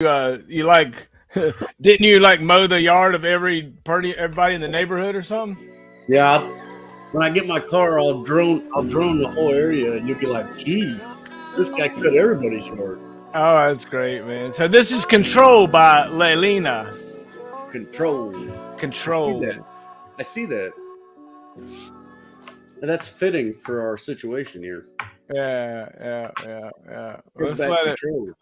You like didn't you like mow the yard of everybody in the neighborhood or something? Yeah, when I get my car, I'll drone the whole area, and you'll be like, "Geez, this guy cut everybody's yard." Oh, that's great, man. So this is Control by Lelina. Control. I see that. Control. I see that. And that's fitting for our situation here. Yeah. Bring Let's back let it control.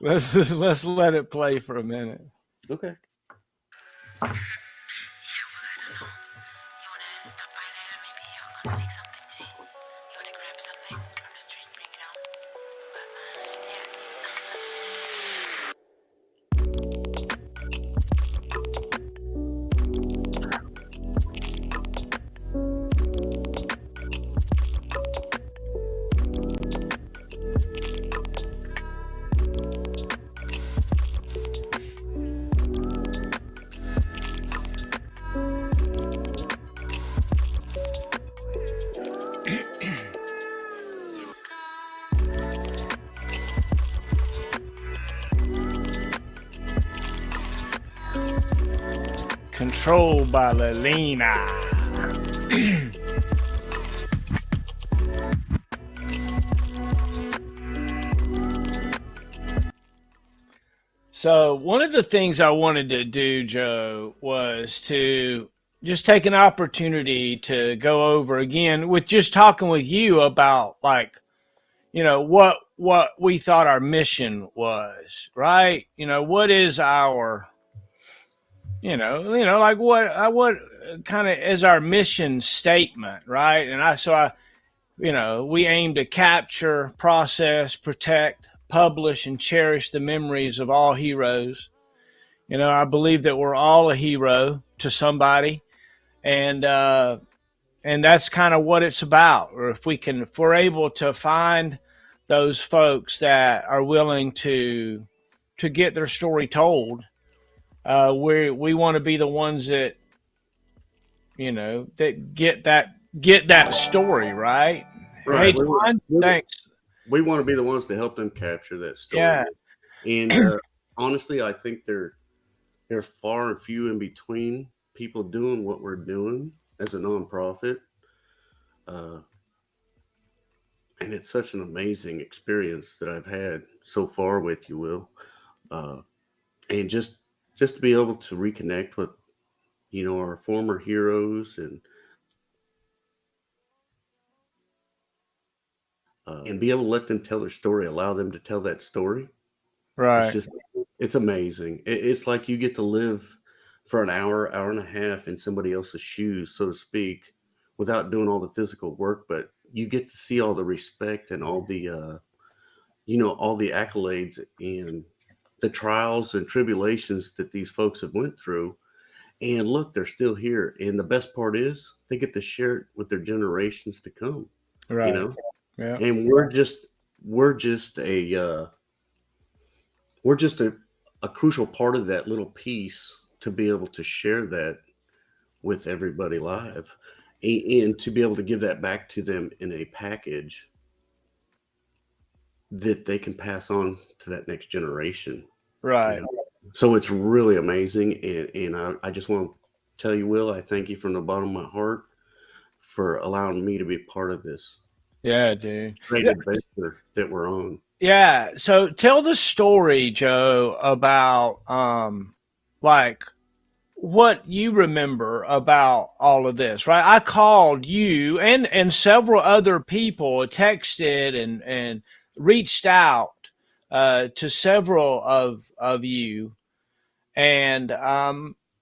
let's let it play for a minute. Okay. Control by Lelina. So one of the things I wanted to do, Joe, was to just take an opportunity to go over again with just talking with you about like, what we thought our mission was, right? What is our, like what kind of is our mission statement, right? We aim to capture, process, protect, publish, and cherish the memories of all heroes. I believe that we're all a hero to somebody, and that's kind of what it's about. Or if we're able to find those folks that are willing to get their story told, we want to be the ones that that get that story right. Hey, Right. John, thanks. We want to be the ones to help them capture that story. Yeah, And honestly, I think they're far and few in between people doing what we're doing as a nonprofit. Uh, and it's such an amazing experience that I've had so far with you, Will. Uh, and just to be able to reconnect with our former heroes and be able to let them tell their story, allow them to tell that story. It's right. just it's amazing. It's like you get to live for an hour and a half in somebody else's shoes, so to speak, without doing all the physical work, but you get to see all the respect and all the accolades and the trials and tribulations that these folks have went through. And look, they're still here. And the best part is they get to share it with their generations to come, you Right. know? Yeah. And we're just a crucial part of that little piece to be able to share that with everybody live and to be able to give that back to them in a package that they can pass on to that next generation, you Right. know. So it's really amazing, and I just want to tell you, Will, I thank you from the bottom of my heart for allowing me to be part of this Yeah, dude. great Yeah. adventure that we're on. Yeah. So tell the story, Joe, about like what you remember about all of this, right? I called you and several other people, texted and reached out to several of you, and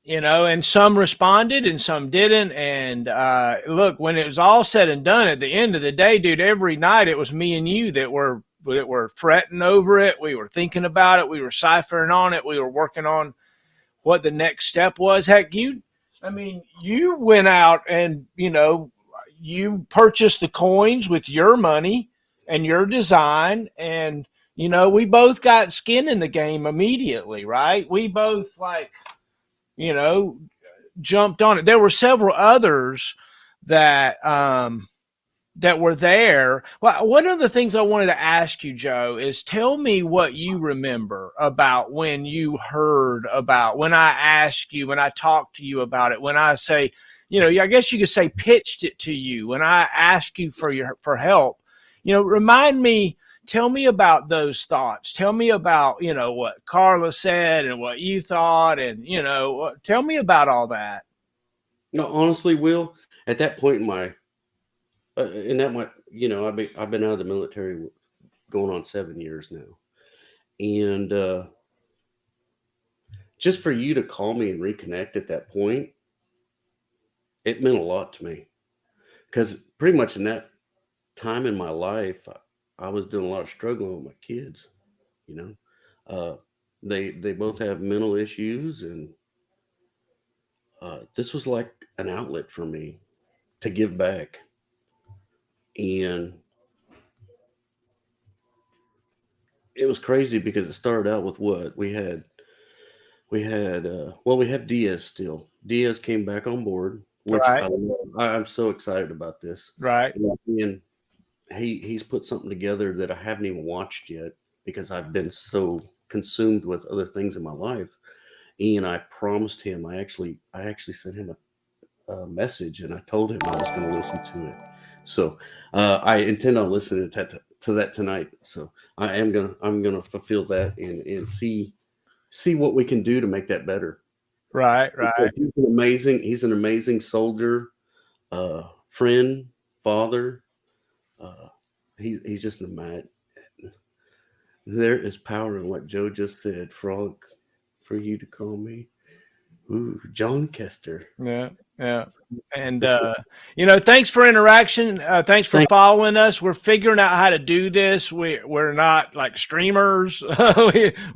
and some responded and some didn't. And look, when it was all said and done, at the end of the day, dude, every night it was me and you that were fretting over it. We were thinking about it. We were ciphering on it. We were working on what the next step was. Heck, you went out and you purchased the coins with your money and your design, and we both got skin in the game immediately, right? We both you know jumped on it. There were several others that that were there. Well, one of the things I wanted to ask you, Joe, is tell me what you remember about when you heard about, when I asked you, when I talked to you about it, when I say, I guess you could say pitched it to you, when I asked you for help. Remind me, tell me about those thoughts. Tell me about, what Carla said and what you thought, and tell me about all that. No, honestly, Will, at that point in my in that my I've been out of the military going on 7 years now, and just for you to call me and reconnect at that point, it meant a lot to me because pretty much in that time in my life, I was doing a lot of struggling with my kids. You know, uh, they both have mental issues, and this was like an outlet for me to give back. And it was crazy because it started out with what we had. We have Diaz still. Diaz came back on board, which Right, I'm so excited about this. right, And he's put something together that I haven't even watched yet because I've been so consumed with other things in my life. And I promised him, I actually sent him a message, and I told him I was going to listen to it. So I intend on listening to that tonight. So I'm gonna fulfill that and see what we can do to make that better. right, right. Because he's an amazing soldier, friend, father. Uh, he's just a man. There is power in what Joe just said. Frog, for you to call me. Ooh, John Kester. Yeah, yeah. And thanks for interaction. Thanks for Thank. following us. We're figuring out how to do this. We're not like streamers.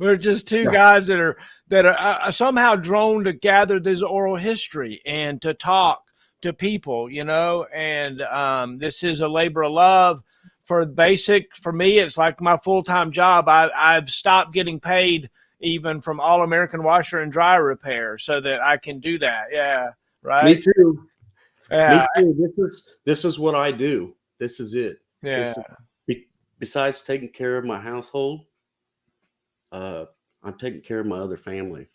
We're just two Yeah. guys that are somehow drawn to gather this oral history and to talk to people. And this is a labor of love. For me, it's like my full time job. I've stopped getting paid even from All American Washer and Dryer Repair so that I can do that. Yeah, Me right. too. Me Yeah, too. This is what I do. This is it. yeah, This is be, besides taking care of my household, uh, I'm taking care of my other family.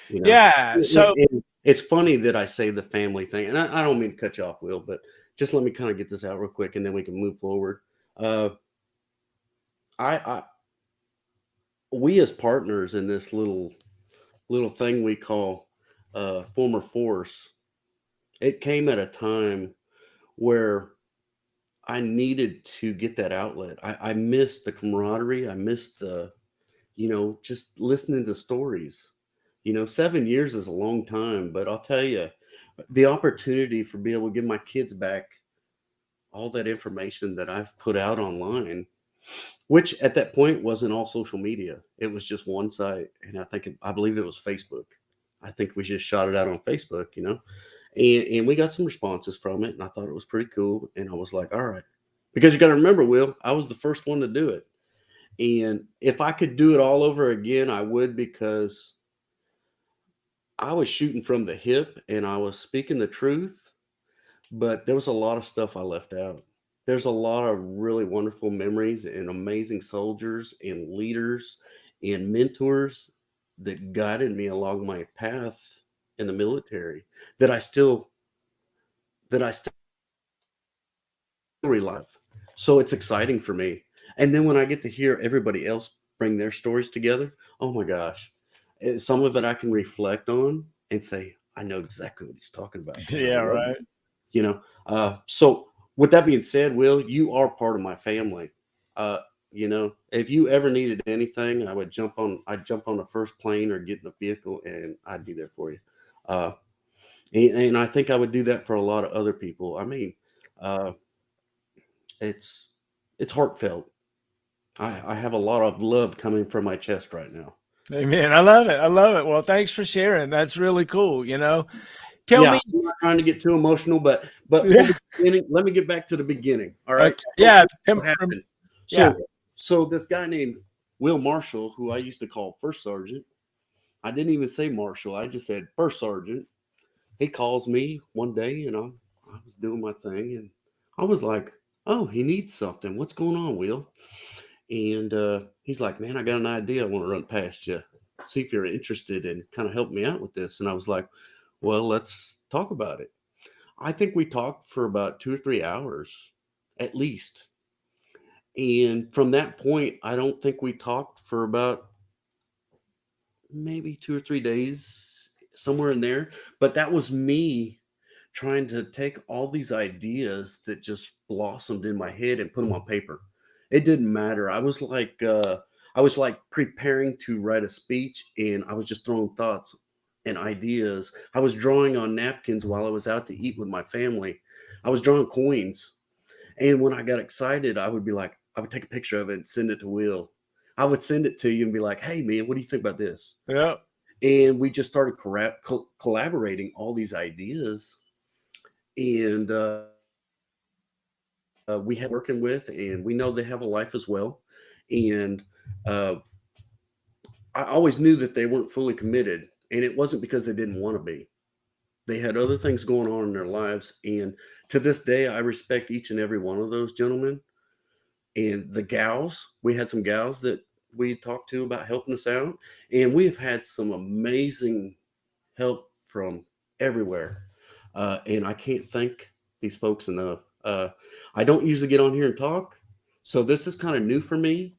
You know, yeah. So and it's funny that I say the family thing, and I don't mean to cut you off, Will, but just let me kind of get this out real quick, and then we can move forward. Uh, I we as partners in this little thing we call former force. It came at a time where I needed to get that outlet. I missed the camaraderie. I missed just listening to stories. 7 years is a long time, but I'll tell you, the opportunity for being able to give my kids back all that information that I've put out online, which at that point wasn't all social media. It was just one site, and I believe it was Facebook. I think we just shot it out on Facebook. And we got some responses from it, and I thought it was pretty cool. And I was like, all right, because you got to remember, Will, I was the first one to do it, and if I could do it all over again, I would, because I was shooting from the hip and I was speaking the truth, but there was a lot of stuff I left out. There's a lot of really wonderful memories and amazing soldiers and leaders and mentors that guided me along my path in the military that I still relive. So it's exciting for me. And then when I get to hear everybody else bring their stories together, oh my gosh, some of it I can reflect on and say, I know exactly what he's talking about, and I yeah, love it. right. So with that being said, Will, you are part of my family. If you ever needed anything, I'd jump on the first plane or get in the vehicle, and I'd be there for you. Uh, and I think I would do that for a lot of other people. I mean, uh, it's it's heartfelt. I have a lot of love coming from my chest right now. Amen. I love it. I love it. Well, thanks for sharing. That's really cool. Tell Yeah, me. I'm not trying to get too emotional, but from Yeah. the beginning, let me get back to the beginning. All Okay. right. So Yeah. what happened? Yeah. So this guy named Will Marshall, who I used to call First Sergeant, I didn't even say Marshall. I just said First Sergeant. He calls me one day, and I was doing my thing, and I was like, Oh, he needs something. What's going on, Will? And he's like, man, I got an idea I want to run past you. See if you're interested and kind of help me out with this. And I was like, well, let's talk about it. I think we talked for about 2 or 3 hours at least. And from that point, I don't think we talked for about maybe 2 or 3 days, somewhere in there. But that was me trying to take all these ideas that just blossomed in my head and put them on paper. It didn't matter. I was like preparing to write a speech, and I was just throwing thoughts and ideas. I was drawing on napkins while I was out to eat with my family. I was drawing coins, and when I got excited, I would be like, I would take a picture of it and send it to Will. I would send it to you and be like, "Hey, man, what do you think about this?" Yeah. And we just started collaborating all these ideas, and we have working with, and we know they have a life as well. And uh, I always knew that they weren't fully committed, and it wasn't because they didn't want to be. They had other things going on in their lives, and to this day, I respect each and every one of those gentlemen. And the gals, we had some gals that we talked to about helping us out, and we have had some amazing help from everywhere. And I can't thank these folks enough. I don't usually get on here and talk, so this is kind of new for me.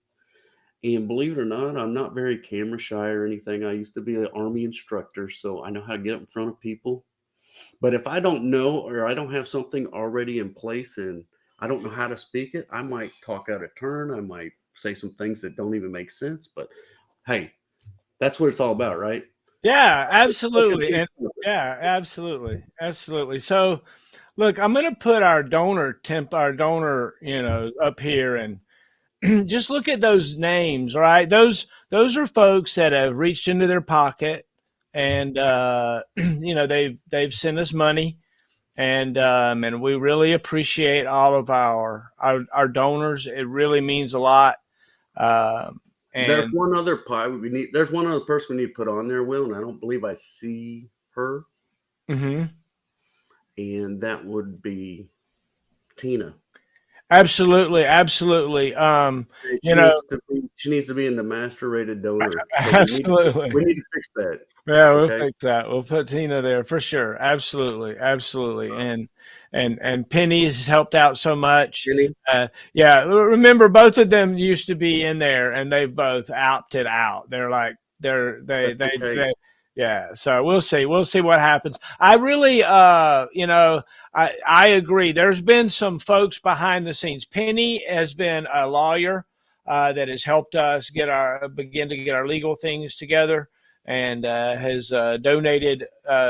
And believe it or not, I'm not very camera shy or anything. I used to be an Army instructor, so I know how to get up in front of people. But if I don't know, or I don't have something already in place and I don't know how to speak it, I might talk out of turn. I might say some things that don't even make sense. But hey, that's what it's all about, right? Yeah, Focus absolutely. being And focused. yeah, absolutely. Absolutely. So look, I'm going to put our donor, up here, and just look at those names, right? Those are folks that have reached into their pocket, and they've sent us money, and we really appreciate all of our donors. It really means a lot. Um, There's and one other pie we need. There's one other person we need to put on there, Will, and I don't believe I see her, mhm. and that would be Tina. Absolutely, absolutely. And You know, she needs to be in the master rated donor. So absolutely. we need to fix that. Yeah, we'll Okay. fix that. We'll put Tina there for sure. Absolutely, absolutely. And Penny has helped out so much. Jenny, Yeah, remember both of them used to be in there, and they both opted out. They're like that's okay. yeah. So we'll see. We'll see what happens. I really, I agree. There's been some folks behind the scenes. Penny has been a lawyer that has helped us begin to get our legal things together, and has donated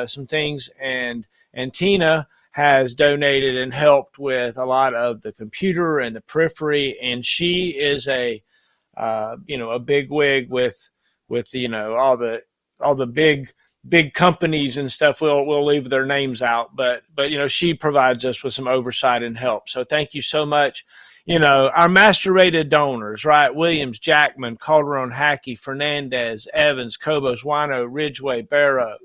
some things, and Tina has donated and helped with a lot of the computer and the periphery, and she is a big wig with all the big companies and stuff. We'll leave their names out, but she provides us with some oversight and help. So thank you so much. Our master rated donors, right? Williams, Jackman, Calderon, Hackey, Fernandez, Evans, Cobos, Wino, Ridgeway, Barrow.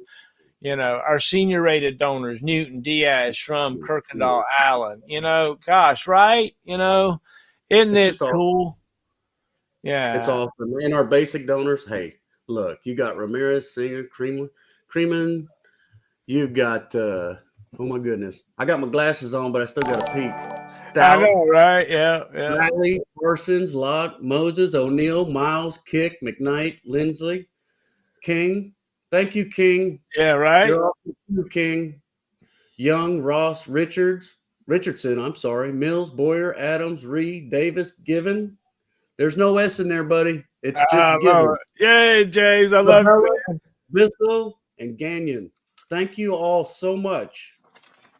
Our senior rated donors, Newton, Diaz, Shrum, Kirkendall, Allen. Gosh, right? Isn't It's it just all cool? it's Yeah. awesome. And our basic donors, hey, look, you got Ramirez, Singer, Creeman, you've got oh my goodness. I got my glasses on, but I still got a peek. I Stout, know, right? Yeah, yeah. Riley, Parsons, Lott, Moses, O'Neill, Miles, Kick, McKnight, Lindsley, King. Thank you, King. Yeah, right? You're awesome too, King. Young, Ross, Richardson, I'm sorry, Mills, Boyer, Adams, Reed, Davis, Given. There's no S in there, buddy. It's I just love Given. it. Yay, James. I love Labella, it, man. Bissell, and Gagnon. Thank you all so much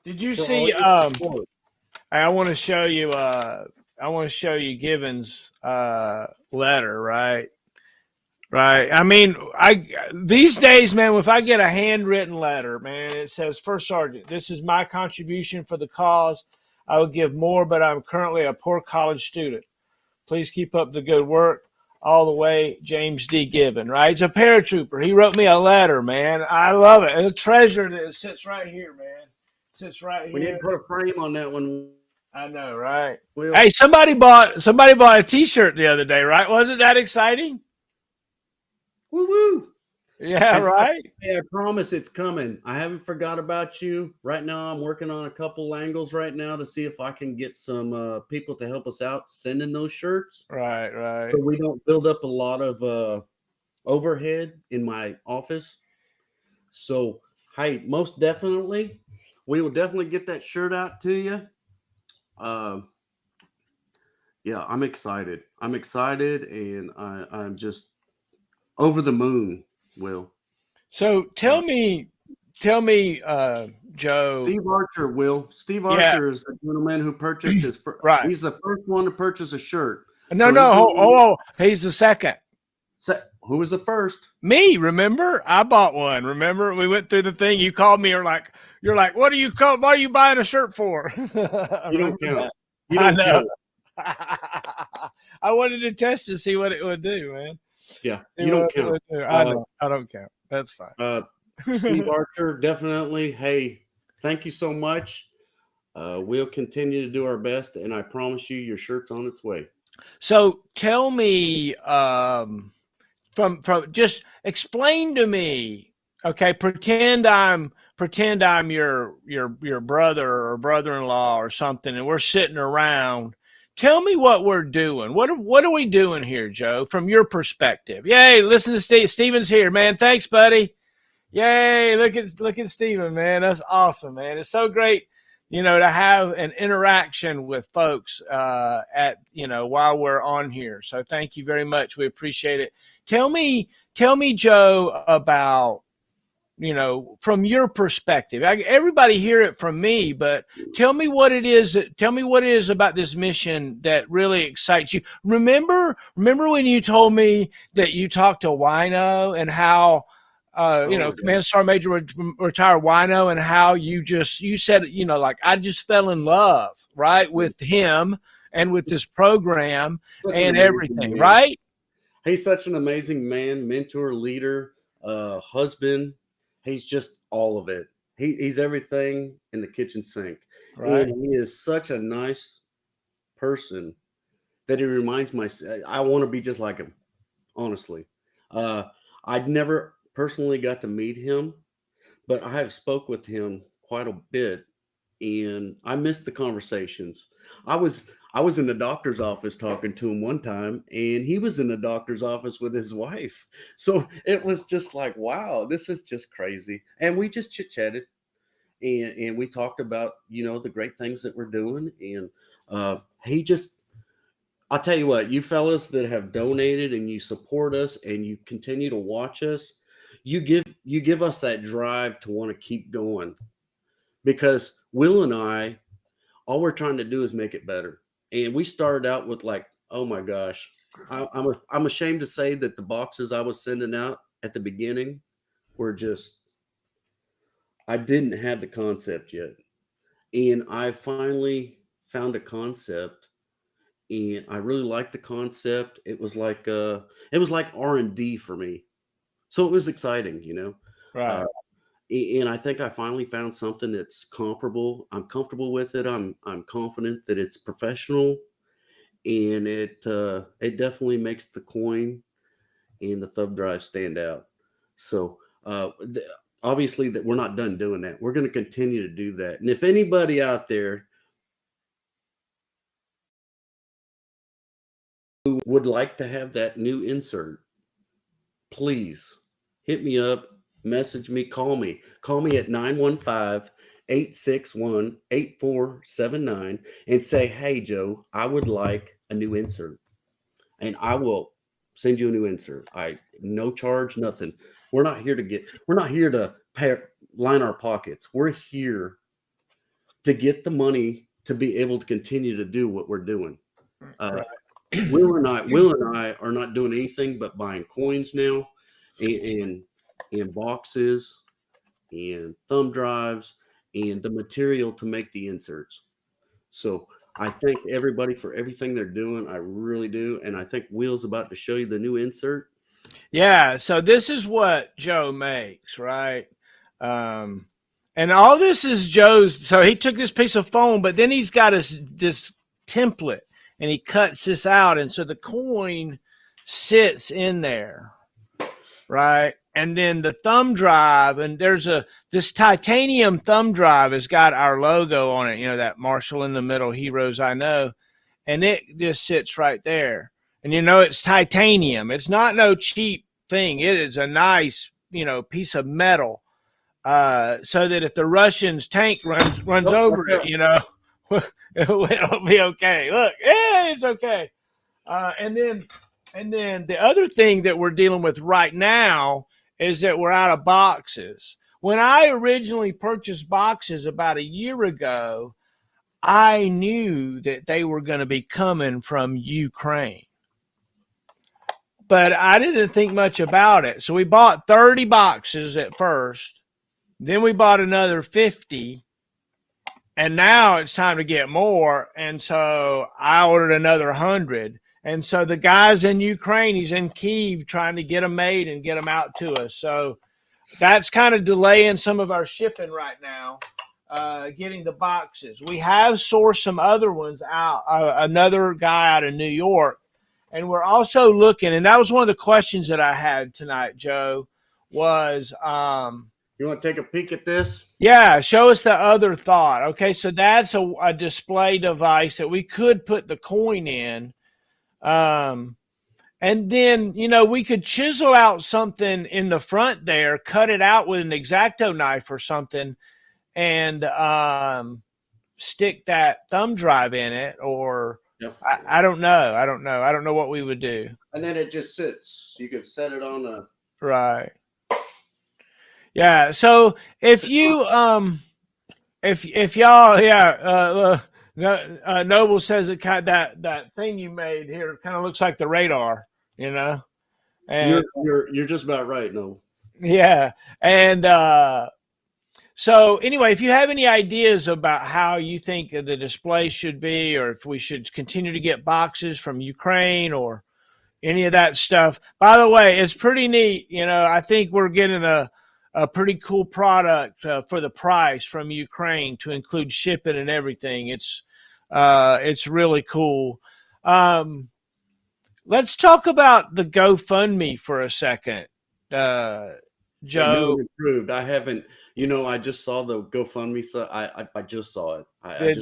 Did you for all see your support. I want to show you Given's letter, right? Right. I mean, I these days, man, if I get a handwritten letter, man, it says, "First Sergeant, this is my contribution for the cause. I would give more, but I'm currently a poor college student. Please keep up the good work. All the way, James D. Given." Right? It's a paratrooper. He wrote me a letter, man. I love it. And a treasure that sits right here, man. Sits right We need here. to put a frame on that one. I know, right? Will, Hey, somebody bought a T-shirt the other day, right? Wasn't that exciting? woo woo. Yeah, And right. I promise it's coming. I haven't forgot about you. Right now, I'm working on a couple angles right now to see if I can get some people to help us out sending those shirts, Right, so right. we don't build up a lot of overhead in my office. So, hey, most definitely, we will definitely get that shirt out to you. Uh, yeah, I'm excited. I'm excited, and I'm just over the moon. Will So uh, tell me, Joe. Steve Archer? Will Steve Yeah, Archer is the gentleman who purchased his first. right. He's the first one to purchase a shirt. No, So he's no. going to. He's the second. Who was the first? Me, remember? I bought one. Remember? We went through the thing. You called me. You're like, what are you call? What are you buying a shirt for? You don't Remember count. that? You I don't know. count. I wanted to test to see what it would do, man. Yeah, See you don't what it count. would do. I Uh, know. I don't count. That's fine. Steve Archer, definitely. Hey, thank you so much. We'll continue to do our best, and I promise you, your shirt's on its way. So tell me, from just explain to me, okay, pretend I'm your brother or brother-in-law or something, and we're sitting around. Tell me what we're doing. What are we doing here, Joe, from your perspective? Yay, listen to Steven's here, man. Thanks, buddy. Yay, look at Steven, man. That's awesome, man. It's so great, to have an interaction with folks at while we're on here. So thank you very much. We appreciate it. Tell me, Joe, about from your perspective. Everybody hear it from me, but tell me what it is. Tell me what it is about this mission that really excites you. Remember when you told me that you talked to Wino and how Oh my God. Command Sergeant Major retired Wino, and how you said, like, I just fell in love, right, with him and with this program Such an and amazing everything, man. right? He's such an amazing man, mentor, leader, husband. He's just all of it. He's everything in the kitchen sink. Right. And he is such a nice person that he reminds me, I want to be just like him, honestly. Uh, I'd never personally got to meet him, but I have spoke with him quite a bit, and I missed the conversations. I was in the doctor's office talking to him one time, and he was in the doctor's office with his wife. So it was just like, wow, this is just crazy. And we just chit chatted, and we talked about the great things that we're doing, and he just. I'll tell you what, you fellas that have donated and you support us and you continue to watch us, you give us that drive to want to keep going, because Will and I, all we're trying to do is make it better. And we started out with, like, oh my gosh, I'm ashamed to say that the boxes I was sending out at the beginning were just, I didn't have the concept yet, and I finally found a concept, and I really liked the concept. It was like R&D for me, so it was exciting. Uh, Right. and I think I finally found something that's comparable. I'm comfortable with it. I'm confident that it's professional, and it definitely makes the coin and the thumb drive stand out. So obviously that we're not done doing that. We're going to continue to do that. And if anybody out there who would like to have that new insert, please hit me up, message me, call me at 915-861-8479 and say, hey, Joe, I would like a new insert, and I will send you a new insert. No charge, nothing. We're not here to line our pockets. We're here to get the money to be able to continue to do what we're doing. Uh, Right. Will and I are not doing anything but buying coins now, and boxes and thumb drives and the material to make the inserts. So I thank everybody for everything they're doing. I really do. And I think Will's about to show you the new insert. Yeah, so this is what Joe makes, right? Um, And all this is Joe's. So he took this piece of foam, but then he's got this template, and he cuts this out, and so the coin sits in there, right? And then the thumb drive, and this titanium thumb drive has got our logo on it. You know, that Marshall in the middle, heroes I know, and it just sits right there. And you know, it's titanium. It's not no cheap thing. It is a nice, piece of metal. So that if the Russians' tank runs over it, it'll be okay. Look, yeah, it's okay. And then the other thing that we're dealing with right now is that we're out of boxes. When I originally purchased boxes about a year ago, I knew that they were going to be coming from Ukraine. But I didn't think much about it. So we bought 30 boxes at first. Then we bought another 50. And now it's time to get more. And so I ordered another 100. And so the guy's in Ukraine, he's in Kyiv trying to get them made and get them out to us. So that's kind of delaying some of our shipping right now, getting the boxes. We have sourced some other ones out, another guy out of New York. And we're also looking, and that was one of the questions that I had tonight, Joe, was you want to take a peek at this? Yeah, show us the other thought. Okay, so that's a display device that we could put the coin in. And then, we could chisel out something in the front there, cut it out with an X-Acto knife or something, and stick that thumb drive in it, or yep. I don't know. I don't know what we would do. And then it just sits. You could set it on a... Right. Yeah. So if you, if y'all, Noble says it that thing you made here kind of looks like the radar, and you're just about right, Noble. Yeah. And, so anyway, if you have any ideas about how you think the display should be, or if we should continue to get boxes from Ukraine or any of that stuff, by the way, it's pretty neat. I think we're getting a pretty cool product for the price from Ukraine to include shipping and everything. It's really cool. Let's talk about the GoFundMe for a second, Joe. Improved. I haven't. I just saw the GoFundMe stuff. I just saw it. I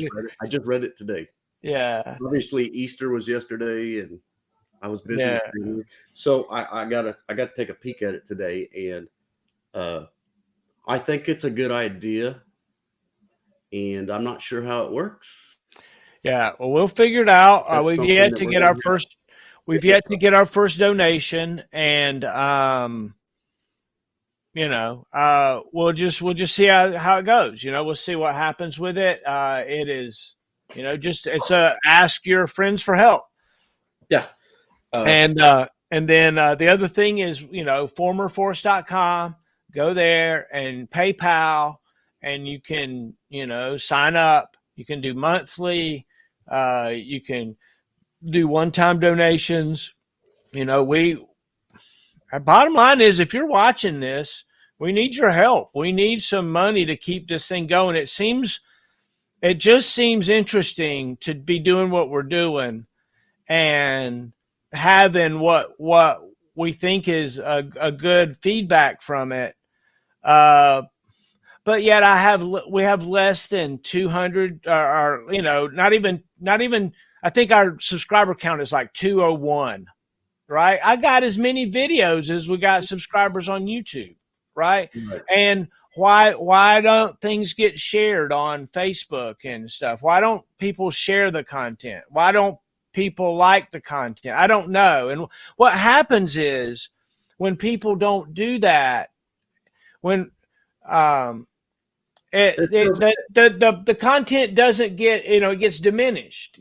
just read it today. Yeah. Obviously, Easter was yesterday, and I was busy. Yeah. So I gotta take a peek at it today, and I think it's a good idea, and I'm not sure how it works. Yeah, well, we'll figure it out. We've yet to get our first. We've yet to get our first donation, and we'll just see how it goes. We'll see what happens with it. It is, it's a ask your friends for help. Yeah. And then the other thing is, formerforce.com. Go there and PayPal, and you can, sign up. You can do monthly. You can do one-time donations. Our bottom line is, if you're watching this, we need your help. We need some money to keep this thing going. It just seems interesting to be doing what we're doing and having what we think is a good feedback from it. But yet we have less than 200 or not even, I think our subscriber count is like 201, right? I got as many videos as we got subscribers on YouTube, right? And why don't things get shared on Facebook and stuff? Why don't people share the content? Why don't people like the content? I don't know. And what happens is, when people don't do that, when the content doesn't get, it gets diminished,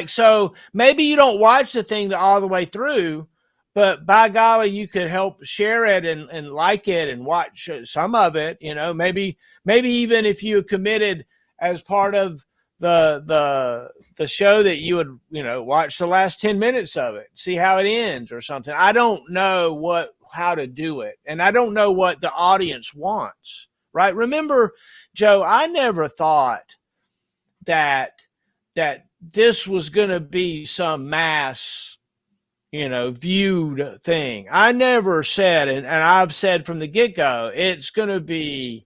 so maybe you don't watch the thing all the way through, but by golly, you could help share it and like it and watch some of it. Maybe even if you committed as part of the show, that you would, watch the last 10 minutes of it, see how it ends or something. I don't know how to do it, and I don't know what the audience wants. right? Remember, Joe, I never thought that this was going to be some mass, viewed thing. I never said, and I've said from the get go, it's going to be,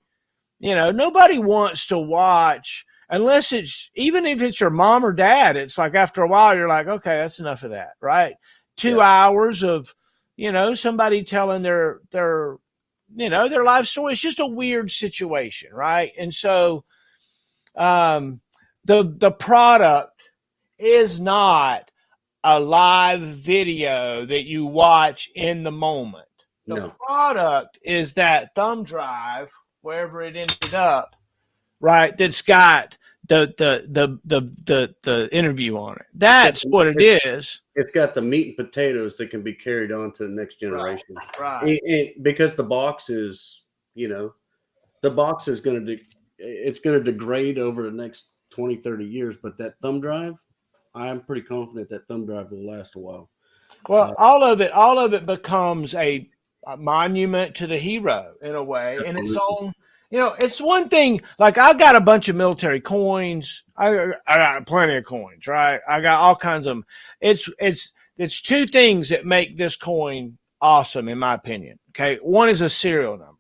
nobody wants to watch unless it's, even if it's your mom or dad, it's like after a while, you're like, okay, that's enough of that, right? 2 hours of, somebody telling their life story. It's just a weird situation, right? And so, um, the product is not a live video that you watch in the moment. The No. product is that thumb drive, wherever it ended up, right? That's got the interview on it. That's what it is. It's got the meat and potatoes that can be carried on to the next generation. Right. Because the box is, the box is going to it's going to degrade over the next 20, 30 years. But that thumb drive, I'm pretty confident that thumb drive will last a while. Well, all of it becomes a monument to the hero in a way, and its own. It's one thing. Like I got a bunch of military coins. I got plenty of coins, right? I got all kinds of them. It's two things that make this coin awesome, in my opinion. Okay, one is a serial number.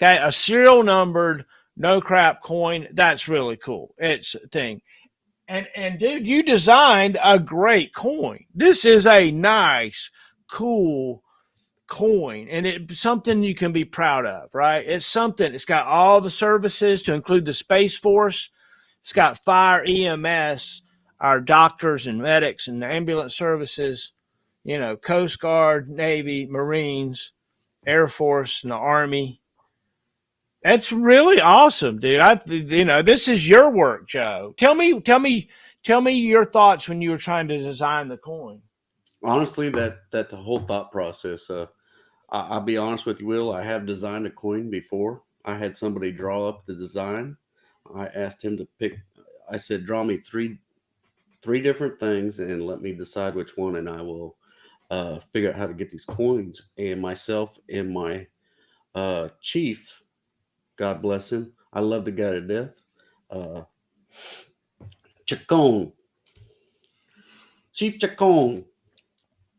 Okay, a serial numbered, no crap coin. That's really cool. It's a thing. And dude, you designed a great coin. This is a nice, cool coin, and it's something you can be proud of, right? It's something. It's got all the services to include the Space Force. It's got fire, EMS, our doctors and medics and the ambulance services, Coast Guard, Navy, Marines, Air Force, and the Army. That's really awesome, dude. This is your work, Joe. Tell me your thoughts when you were trying to design the coin. Honestly, that the whole thought process. I'll be honest with you, Will. I have designed a coin before. I had somebody draw up the design. I asked him to pick. I said, draw me three different things and let me decide which one, and I will figure out how to get these coins. And myself and my chief, God bless him, I love the guy to death. Chacon, Chief Chacon,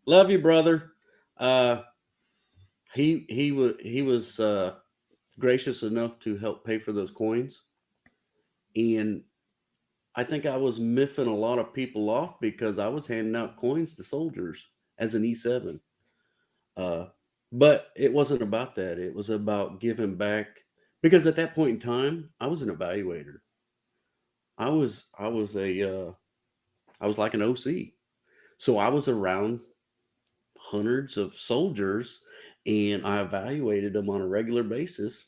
love you, brother. He was gracious enough to help pay for those coins, and I think I was miffing a lot of people off because I was handing out coins to soldiers as an E7. But it wasn't about that. It was about giving back, because at that point in time, I was an evaluator. I was like an OC. So I was around hundreds of soldiers and I evaluated them on a regular basis,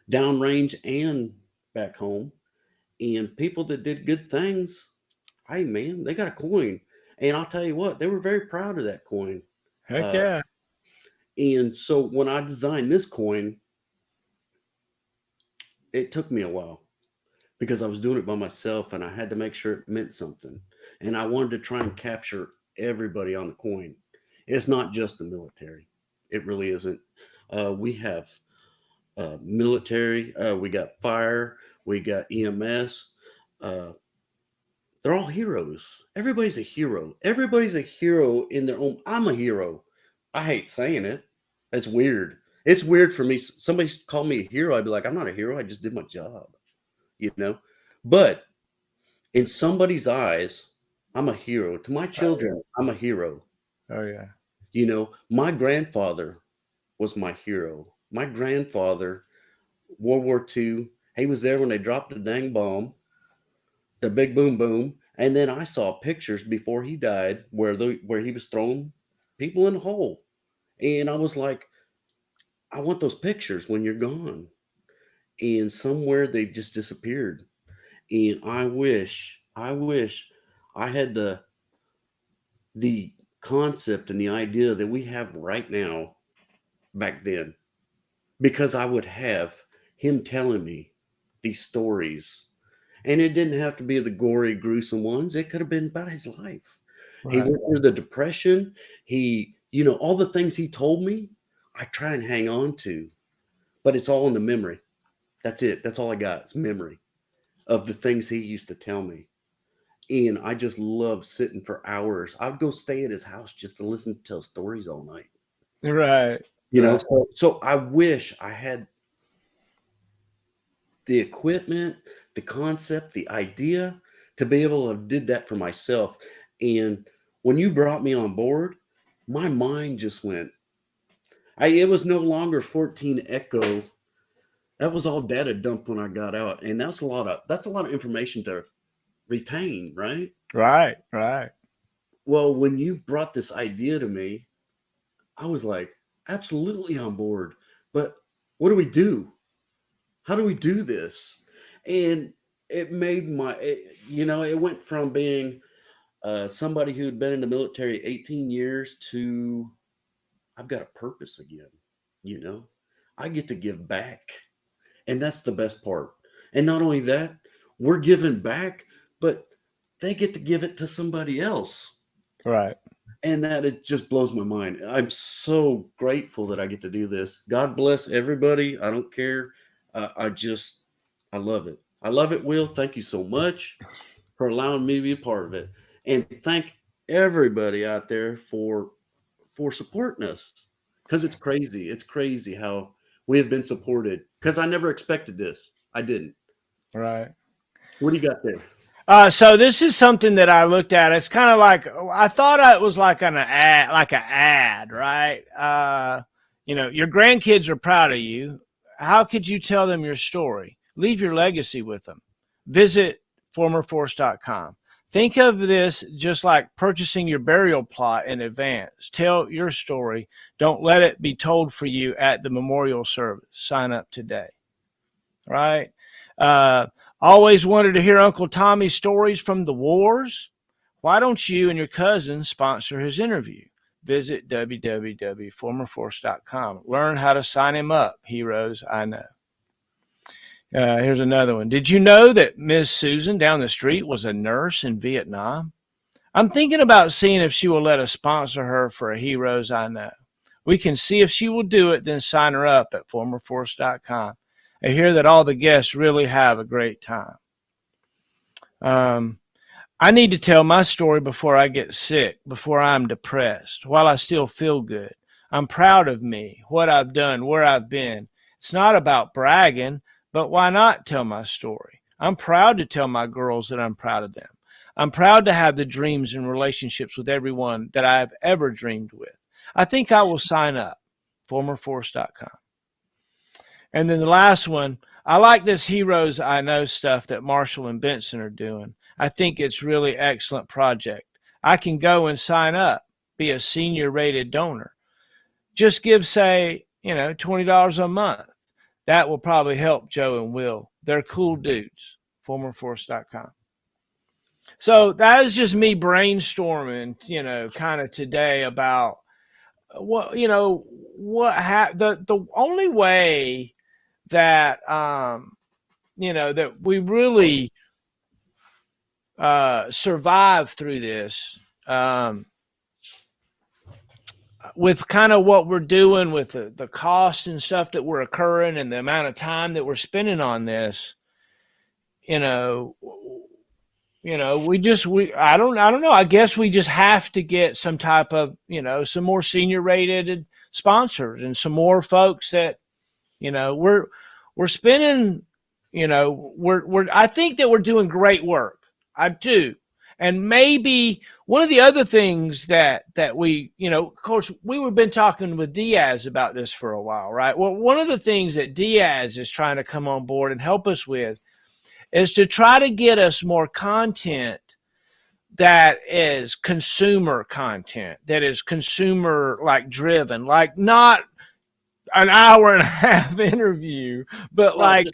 downrange and back home. And people that did good things, hey man, they got a coin. And I'll tell you what, they were very proud of that coin. Heck yeah. And so when I designed this coin, it took me a while because I was doing it by myself and I had to make sure it meant something. And I wanted to try and capture everybody on the coin. It's not just the military. It really isn't. We have military, we got fire, we got EMS. They're all heroes. Everybody's a hero. Everybody's a hero in their own. I'm a hero. I hate saying it. It's weird. It's weird for me. Somebody called me a hero. I'd be like, I'm not a hero. I just did my job, But in somebody's eyes, I'm a hero. To my children, I'm a hero. Oh, yeah. My grandfather was my hero. My grandfather, World War II, he was there when they dropped the dang bomb, the big boom boom. And then I saw pictures before he died where he was throwing people in the hole. And I was like, I want those pictures when you're gone. And somewhere they just disappeared. And I wish I had the concept and the idea that we have right now back then, because I would have him telling me these stories, and it didn't have to be the gory, gruesome ones. It could have been about his life. He Right. went through the depression. All the things he told me, I try and hang on to, but it's all in the memory. That's it. That's all I got. It's memory of the things he used to tell me. And I just love sitting for hours. I'd go stay at his house just to listen to tell stories all night. Right. You know, Right. so I wish I had the equipment, the concept, the idea to be able to have did that for myself. And when you brought me on board, my mind just went. It was no longer 14 Echo. That was all data dumped when I got out, and that's a lot of information to retain, right? Right. Right. Well, when you brought this idea to me, I was like, absolutely on board. But what do we do? How do we do this? And it made it went from being somebody who'd been in the military 18 years to I've got a purpose again. You know, I get to give back. And that's the best part. And not only that, we're giving back, but they get to give it to somebody else. Right. And that it just blows my mind. I'm so grateful that I get to do this. God bless everybody. I don't care. I love it. I love it, Will. Thank you so much for allowing me to be a part of it. And thank everybody out there for supporting us. Because it's crazy. It's crazy how we have been supported. Because I never expected this. I didn't. Right. What do you got there? So this is something that I looked at. It's kind of like I thought it was like an ad, right? Your grandkids are proud of you. How could you tell them your story? Leave your legacy with them. Visit formerforce.com. Think of this just like purchasing your burial plot in advance. Tell your story. Don't let it be told for you at the memorial service. Sign up today. Right? Always wanted to hear Uncle Tommy's stories from the wars? Why don't you and your cousin sponsor his interview? Visit www.formerforce.com. Learn how to sign him up. Heroes I know. Here's another one. Did you know that Miss Susan down the street was a nurse in Vietnam? I'm thinking about seeing if she will let us sponsor her for a Heroes I Know. We can see if she will do it, then sign her up at formerforce.com. I hear that all the guests really have a great time. I need to tell my story before I get sick, before I'm depressed, while I still feel good. I'm proud of me, what I've done, where I've been. It's not about bragging, but why not tell my story? I'm proud to tell my girls that I'm proud of them. I'm proud to have the dreams and relationships with everyone that I've ever dreamed with. I think I will sign up, formerforce.com. And then the last one, I like this Heroes I Know stuff that Marshall and Benson are doing. I think it's really excellent project. I can go and sign up, be a senior rated donor. Just give, say, $20 a month. That will probably help Joe and Will. They're cool dudes. Formerforce.com. So that is just me brainstorming, kind of today about the only way that that we really survive through this with kind of what we're doing with the cost and stuff that we're occurring and the amount of time that we're spending on this. I don't know. I guess we just have to get some type of some more senior rated sponsors and some more folks that we're spending, I think that we're doing great work. I do. And maybe one of the other things that we, of course, we've been talking with Diaz about this for a while, right? Well, one of the things that Diaz is trying to come on board and help us with is to try to get us more content that is consumer content, that is consumer driven, like not an hour and a half interview, but like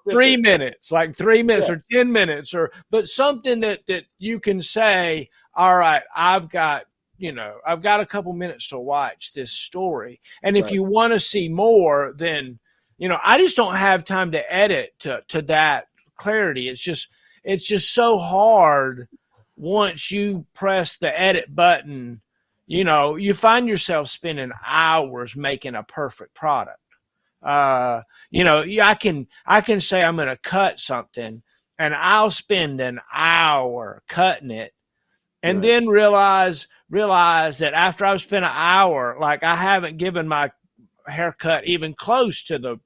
3 minutes, or 10 minutes, but something that you can say, all right, I've got a couple minutes to watch this story. And if you want to see more, then, I just don't have time to edit to that clarity. It's just so hard once you press the edit button. You find yourself spending hours making a perfect product, I can say I'm going to cut something, and I'll spend an hour cutting it, and Right. then realize that after I've spent an hour, like I haven't given my haircut even close to the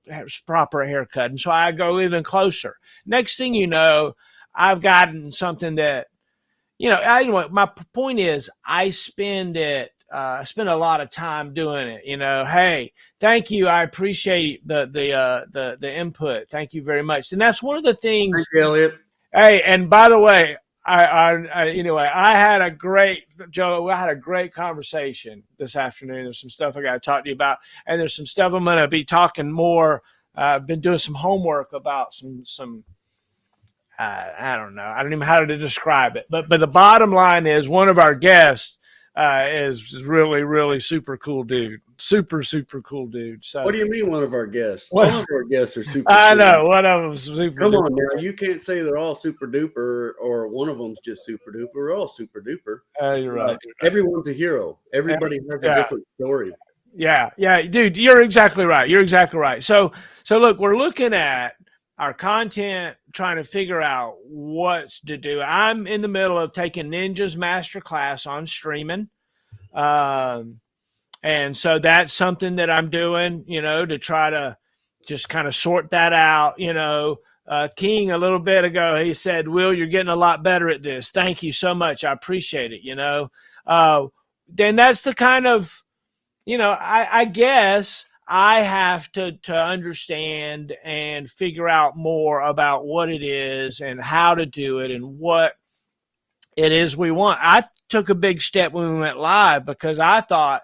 proper haircut, and so I go even closer. Next thing you know, I've gotten something that anyway, my point is I spend a lot of time doing it. Hey, thank you. I appreciate the input. Thank you very much. And that's one of the Thank things. you, Elliot. Hey, and by the way, anyway, I had a great conversation this afternoon. There's some stuff I got to talk to you about, and there's some stuff I'm going to be talking more. I've been doing some homework about some I don't know. I don't even know how to describe it. But the bottom line is one of our guests is really, really super cool dude. Super, super cool dude. So What do you mean one of our guests? What- All of our guests are super I cool. know one of them super. Come duper. on now. You can't say they're all super duper or one of them's just super duper. We're all super duper. You're right. Everyone's a hero. Everybody has a Yeah. different story. Yeah, dude, you're exactly right. So look, we're looking at our content, trying to figure out what to do. I'm in the middle of taking Ninja's masterclass on streaming. And so that's something that I'm doing, to try to just kind of sort that out. King, a little bit ago, he said, Will, you're getting a lot better at this. Thank you so much. I appreciate it. Then that's the kind of, I guess I have to understand and figure out more about what it is and how to do it and what it is we want. I took a big step when we went live because I thought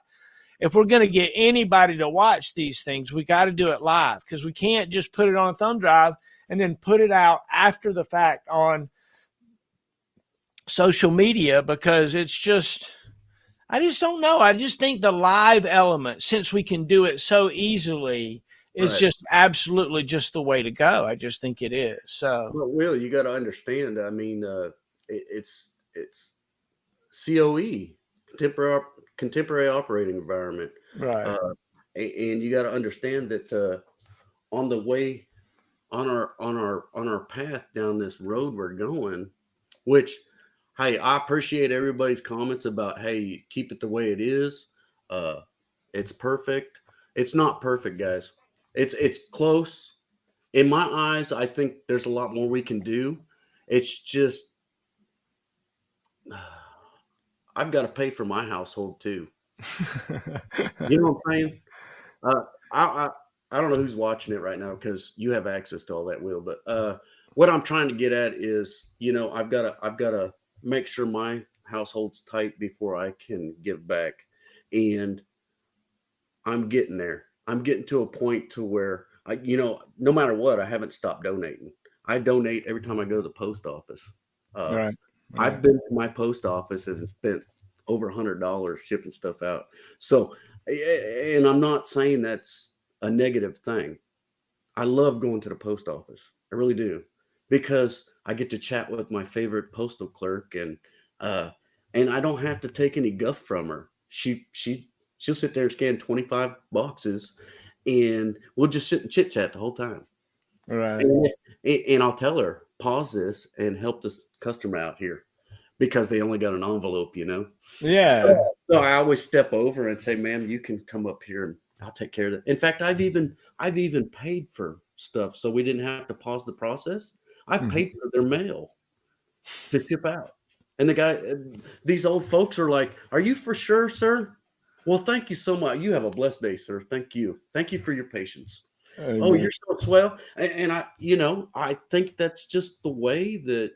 if we're going to get anybody to watch these things, we got to do it live because we can't just put it on a thumb drive and then put it out after the fact on social media because it's just, I just don't know. I just think the live element, since we can do it so easily, is Right. just absolutely just the way to go. I just think it is. So, Well, Will, you got to understand. I mean, it's COE, contemporary operating environment, right. and you got to understand that on the way on our path down this road we're going, which hey, I appreciate everybody's comments about hey, keep it the way it is. It's perfect. It's not perfect, guys. It's close. In my eyes, I think there's a lot more we can do. It's just I've got to pay for my household too. You know what I'm saying? Uh, I don't know who's watching it right now because you have access to all that, Will. But what I'm trying to get at is, I've got to make sure my household's tight before I can give back, and I'm getting there. I'm getting to a point to where no matter what, I haven't stopped donating. I donate every time I go to the post office. Right. I've been to my post office and spent over $100 shipping stuff out. So, and I'm not saying that's a negative thing. I love going to the post office. I really do because I get to chat with my favorite postal clerk and I don't have to take any guff from her. She'll sit there and scan 25 boxes and we'll just sit and chit chat the whole time. Right. And I'll tell her, pause this and help this customer out here because they only got an envelope, Yeah. So I always step over and say, ma'am, you can come up here and I'll take care of it. In fact, I've even paid for stuff so we didn't have to pause the process. I've paid for their mail to ship out. And these old folks are like, are you for sure, sir? Well, thank you so much. You have a blessed day, sir. Thank you. Thank you for your patience. Amen. Oh, you're so swell. And I think that's just the way that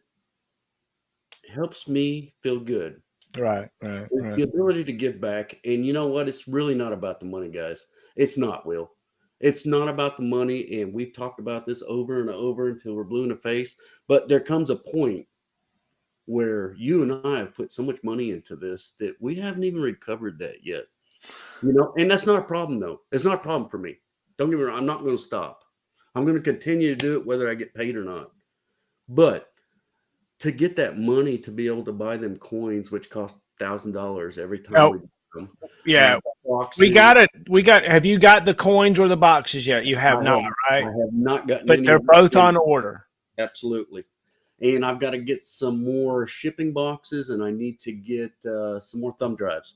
helps me feel good. Right. The ability to give back. And you know what? It's really not about the money, guys. It's not, Will. It's not about the money. And we've talked about this over and over until we're blue in the face. But there comes a point where you and I have put so much money into this that we haven't even recovered that yet. And that's not a problem, though. It's not a problem for me. Don't get me wrong. I'm not going to stop. I'm going to continue to do it whether I get paid or not. But to get that money to be able to buy them coins, which cost $1,000 every time them. Yeah. Boxing, Have you got the coins or the boxes yet? You have not, right? I have not gotten But any. they're both on order. Absolutely. And I've got to get some more shipping boxes, and I need to get some more thumb drives.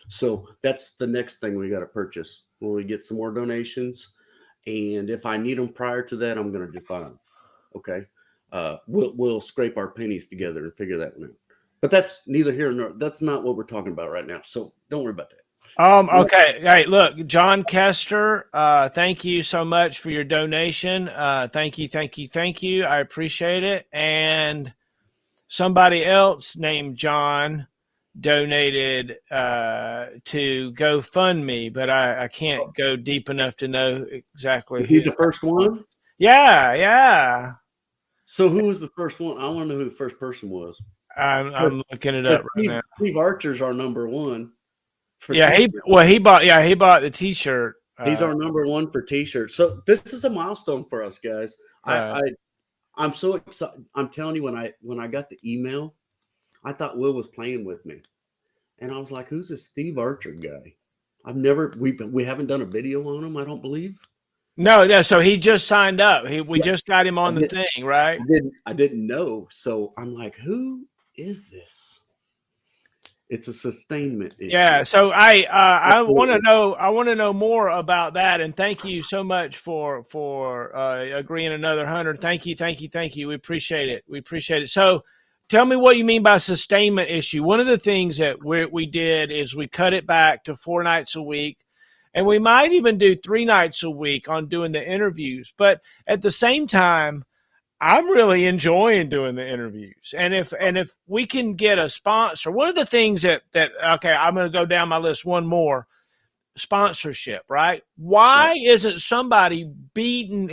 So that's the next thing we got to purchase when we get some more donations. And if I need them prior to that, I'm going to just buy them. Okay. We'll scrape our pennies together and figure that one out. But that's neither here nor that's not what we're talking about right now. So don't worry about that. Okay. Hey, look, John Kester, thank you so much for your donation. Thank you. I appreciate it. And somebody else named John donated to GoFundMe, but I can't go deep enough to know exactly. He's the first one? Yeah. So who was the first one? I want to know who the first person was. I'm looking it up right now. Steve Archer's our number one. He bought the T-shirt. He's our number one for T-shirts. So this is a milestone for us, guys. I'm so excited. I'm telling you, when I got the email, I thought Will was playing with me, and I was like, "Who's this Steve Archer guy?" We haven't done a video on him. I don't believe. No. So he just signed up. We just got him on the thing, right? I didn't know. So I'm like, "Who is this?" It's a sustainment issue. Yeah, so I want to know more about that, and thank you so much for agreeing another 100. Thank you. We appreciate it. So, tell me what you mean by sustainment issue. One of the things that we did is we cut it back to 4 nights a week, and we might even do 3 nights a week on doing the interviews. But at the same time, I'm really enjoying doing the interviews. And if we can get a sponsor, one of the things that okay, I'm going to go down my list one more, sponsorship, right? Why isn't somebody beating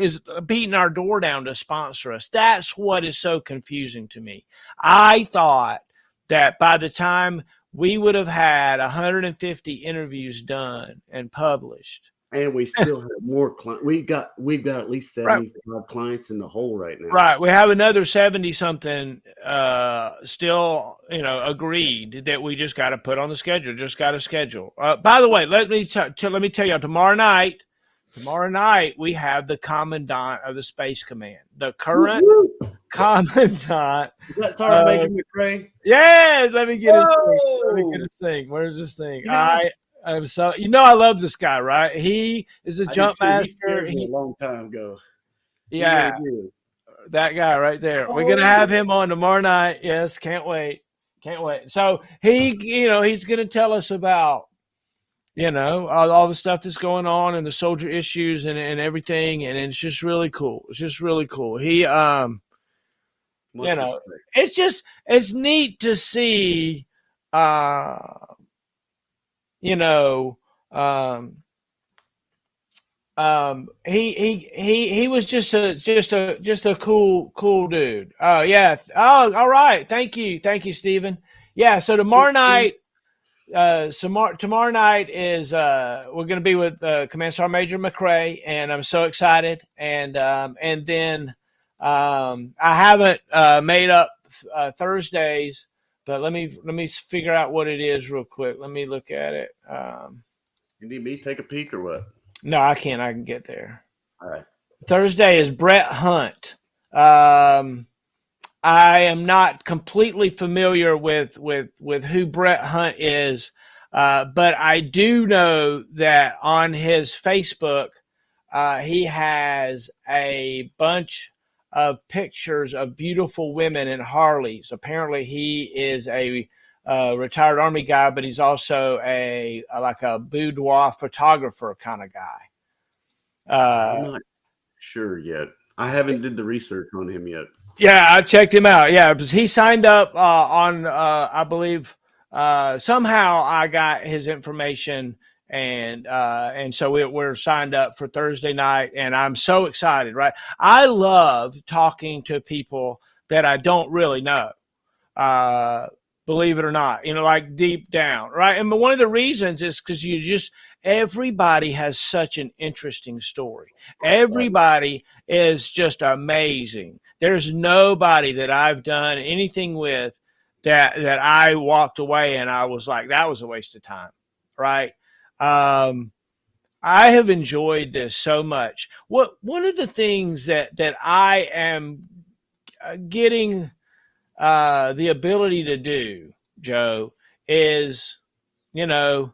our door down to sponsor us? That's what is so confusing to me. I thought that by the time we would have had 150 interviews done and published, and we still have more clients. We've got at least 75 clients in the hole right now. Right. We have another 70 something still, agreed that we just got to put on the schedule. Just got to schedule. By the way, let me tell you, tomorrow night we have the commandant of the Space Command, the current commandant. That's our Major McRae. Yes. Let me get his thing. Where's this thing? I'm so I love this guy, right? He is a jump master. A long time ago. Yeah, that guy right there. We're gonna have him on tomorrow night. Yes, can't wait. So he's gonna tell us about all the stuff that's going on and the soldier issues and everything, and it's just really cool. He it's neat to see. He was just a cool dude. Oh yeah. Oh, all right. Thank you, Stephen. Yeah. So tomorrow night, tomorrow night is we're going to be with Command Sergeant Major McRae, and I'm so excited. And then I haven't made up Thursdays. But let me figure out what it is real quick. Let me look at it. You need me to take a peek or what? No, I can't. I can get there. All right. Thursday is Brett Hunt. I am not completely familiar with who Brett Hunt is, but I do know that on his Facebook, he has a bunch of pictures of beautiful women in Harleys. Apparently, he is a retired Army guy, but he's also like a boudoir photographer kind of guy. I'm not sure yet. I haven't did the research on him yet. Yeah, I checked him out. Yeah, because he signed up on, I believe, somehow I got his information. And so we're signed up for Thursday night, and I'm so excited, right? I love talking to people that I don't really know, believe it or not, like deep down, right? And one of the reasons is because everybody has such an interesting story. Everybody is just amazing. There's nobody that I've done anything with that I walked away and I was like, that was a waste of time. right? Um, I have enjoyed this so much. One of the things that I am getting the ability to do, Joe, is, you know,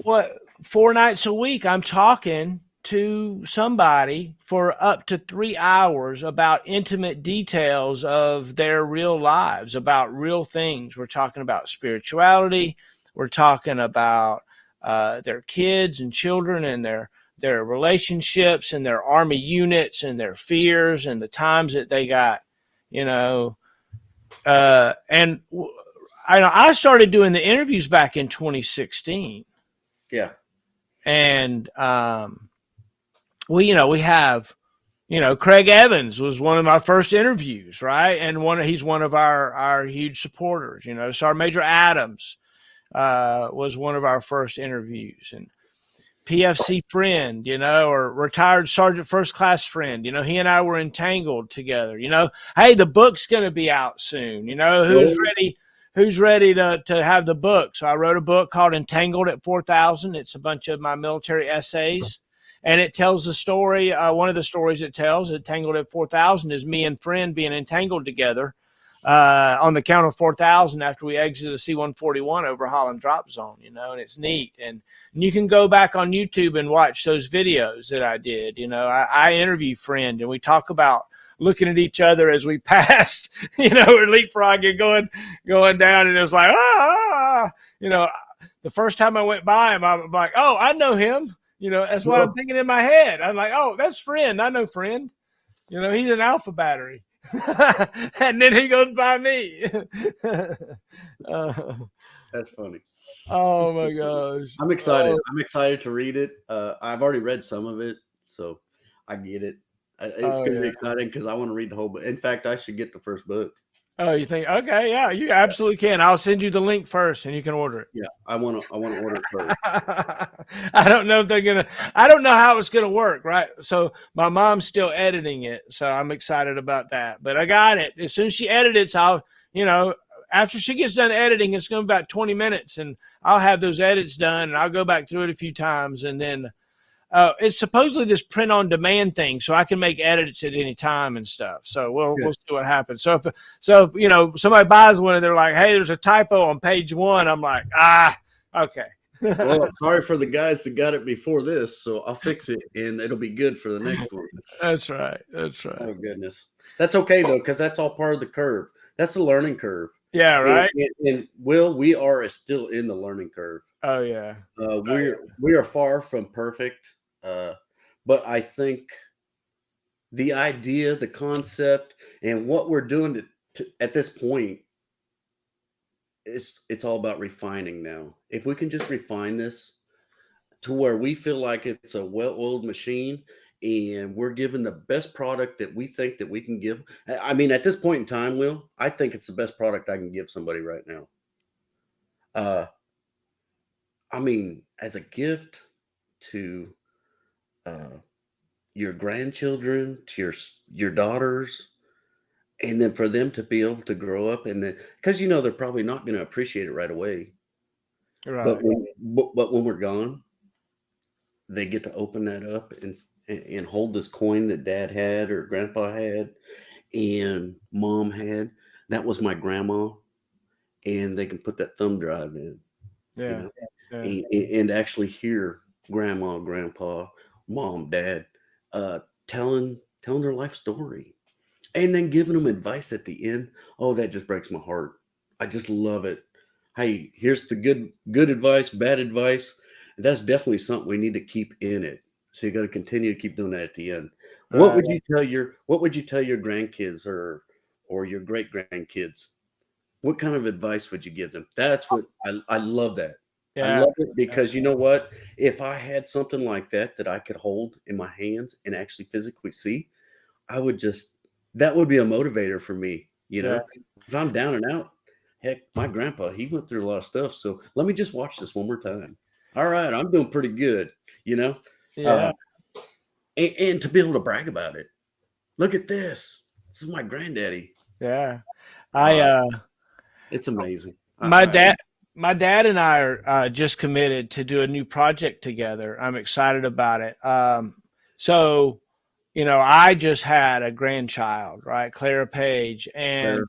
what 4 nights a week I'm talking to somebody for up to 3 hours about intimate details of their real lives, about real things. We're talking about spirituality. We're talking about their kids and children and their relationships and their army units and their fears and the times that they got, you know. And I started doing the interviews back in 2016. Yeah. And we have, Craig Evans was one of my first interviews, right? And he's one of our huge supporters. Sergeant Major Adams was one of our first interviews, and PFC friend, or retired Sergeant First Class friend. He and I were entangled together. Hey, the book's going to be out soon. Who's ready? Who's ready to have the book? So I wrote a book called Entangled at 4,000. It's a bunch of my military essays, and it tells the story. One of the stories it tells, Entangled at 4,000, is me and friend being entangled together on the count of 4,000 after we exited the C-141 over Holland Drop Zone, and it's neat. And you can go back on YouTube and watch those videos that I did. I interview friend, and we talk about looking at each other as we passed, we're leapfrogging, going down, and it was like, the first time I went by him, I'm like, oh, I know him. That's what I'm thinking in my head. I'm like, oh, that's friend. I know friend. He's an alpha battery. And then he goes by me. That's funny. Oh my gosh. I'm excited. I'm excited to read it. I've already read some of it, so I get it. It's going to be exciting because I want to read the whole book. In fact, I should get the first book. Oh, you think? Okay, yeah, you absolutely can. I'll send you the link first, and you can order it. Yeah, I want to order it first. I don't know if I don't know how it's gonna work, right? So my mom's still editing it, so I'm excited about that. But I got it. As soon as she edits, I'll, after she gets done editing, it's gonna be about 20 minutes, and I'll have those edits done, and I'll go back through it a few times, and then it's supposedly this print on demand thing, so I can make edits at any time and stuff. So we'll see what happens. So if somebody buys one and they're like, hey, there's a typo on page 1, I'm like, okay. Well, sorry for the guys that got it before this, so I'll fix it and it'll be good for the next one. That's right. Oh goodness, that's okay though, because that's all part of the curve. That's the learning curve. Yeah, right. And Will, we are still in the learning curve. Oh yeah. We are far from perfect. But I think the idea, the concept, and what we're doing at this point it's all about refining now. If we can just refine this to where we feel like it's a well-oiled machine and we're giving the best product that we think that we can give. I mean, at this point in time, Will, I think it's the best product I can give somebody right now. I mean, as a gift to your grandchildren, to your daughters, and then for them to be able to grow up, and then because they're probably not going to appreciate it right away, Right. but when we're gone, they get to open that up and hold this coin that Dad had or Grandpa had and Mom had. That was my grandma, and they can put that thumb drive in, Yeah. and actually hear Grandma, Grandpa, Mom, Dad telling their life story, and then giving them advice at the end. Oh, that just breaks my heart. I just love it. Hey, here's the good advice, bad advice. That's definitely something we need to keep in it. So you got to continue to keep doing that at the end. Right. What would you tell your grandkids or your great grandkids? What kind of advice would you give them? That's what I love that. Yeah. I love it because you know what? If I had something like that I could hold in my hands and actually physically see, that would be a motivator for me. If I'm down and out, heck, my grandpa, he went through a lot of stuff. So let me just watch this one more time. All right, I'm doing pretty good, Yeah. And to be able to brag about it. Look at this. This is my granddaddy. Yeah. It's amazing. My my dad and I are just committed to do a new project together. I'm excited about it. So, I just had a grandchild, right, Clara Page, Where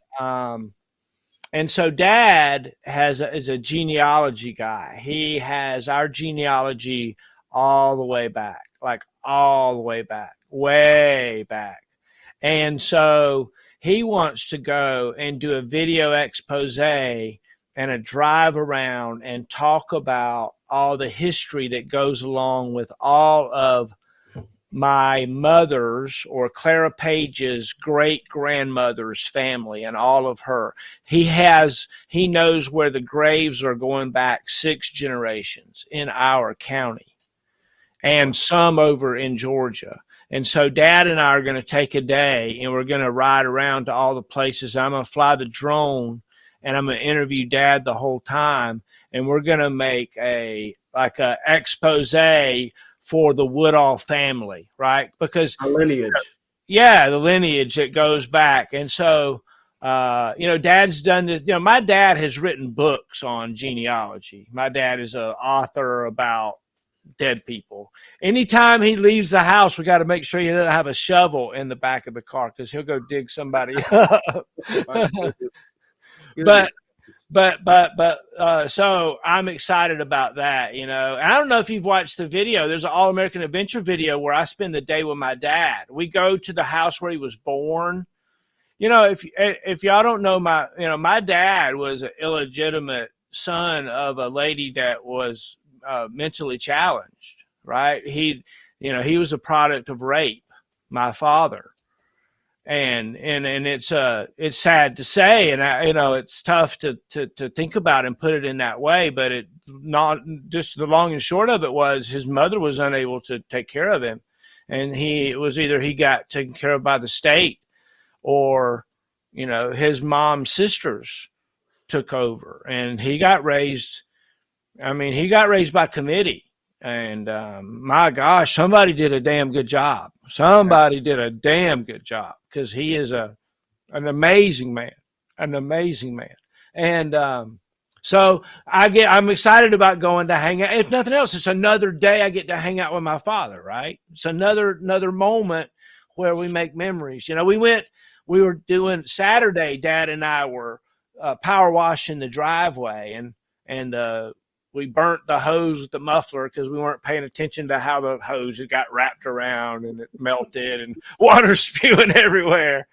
and so Dad is a genealogy guy. He has our genealogy all the way back, like all the way back, way back. And so he wants to go and do a video expose and a drive around and talk about all the history that goes along with all of my mother's or Clara Page's great grandmother's family and all of her. He knows where the graves are going back 6 generations in our county and some over in Georgia. And so Dad and I are going to take a day and we're going to ride around to all the places. I'm going to fly the drone and I'm going to interview Dad the whole time. And we're going to make a expose for the Woodall family, right? Because our lineage. yeah, the lineage that goes back. And so, Dad's done this. My dad has written books on genealogy. My dad is an author about dead people. Anytime he leaves the house, we got to make sure he doesn't have a shovel in the back of the car because he'll go dig somebody up. but so I'm excited about that, I don't know if you've watched the video. There's an All American Adventure video where I spend the day with my dad. We go to the house where he was born. If y'all don't know, my dad was an illegitimate son of a lady that was mentally challenged, right? He was a product of rape, my father. And it's sad to say, and it's tough to think about and put it in that way, but it not just the long and short of it was his mother was unable to take care of him, and it was either he got taken care of by the state or his mom's sisters took over, and he got raised by committee. And my gosh, somebody did a damn good job. Somebody did a damn good job because he is an amazing man, And so I'm excited about going to hang out. If nothing else, it's another day I get to hang out with my father. Right? It's another moment where we make memories. We were doing Saturday. Dad and I were power washing the driveway, and we burnt the hose with the muffler because we weren't paying attention to how the hose had got wrapped around and it melted and water spewing everywhere.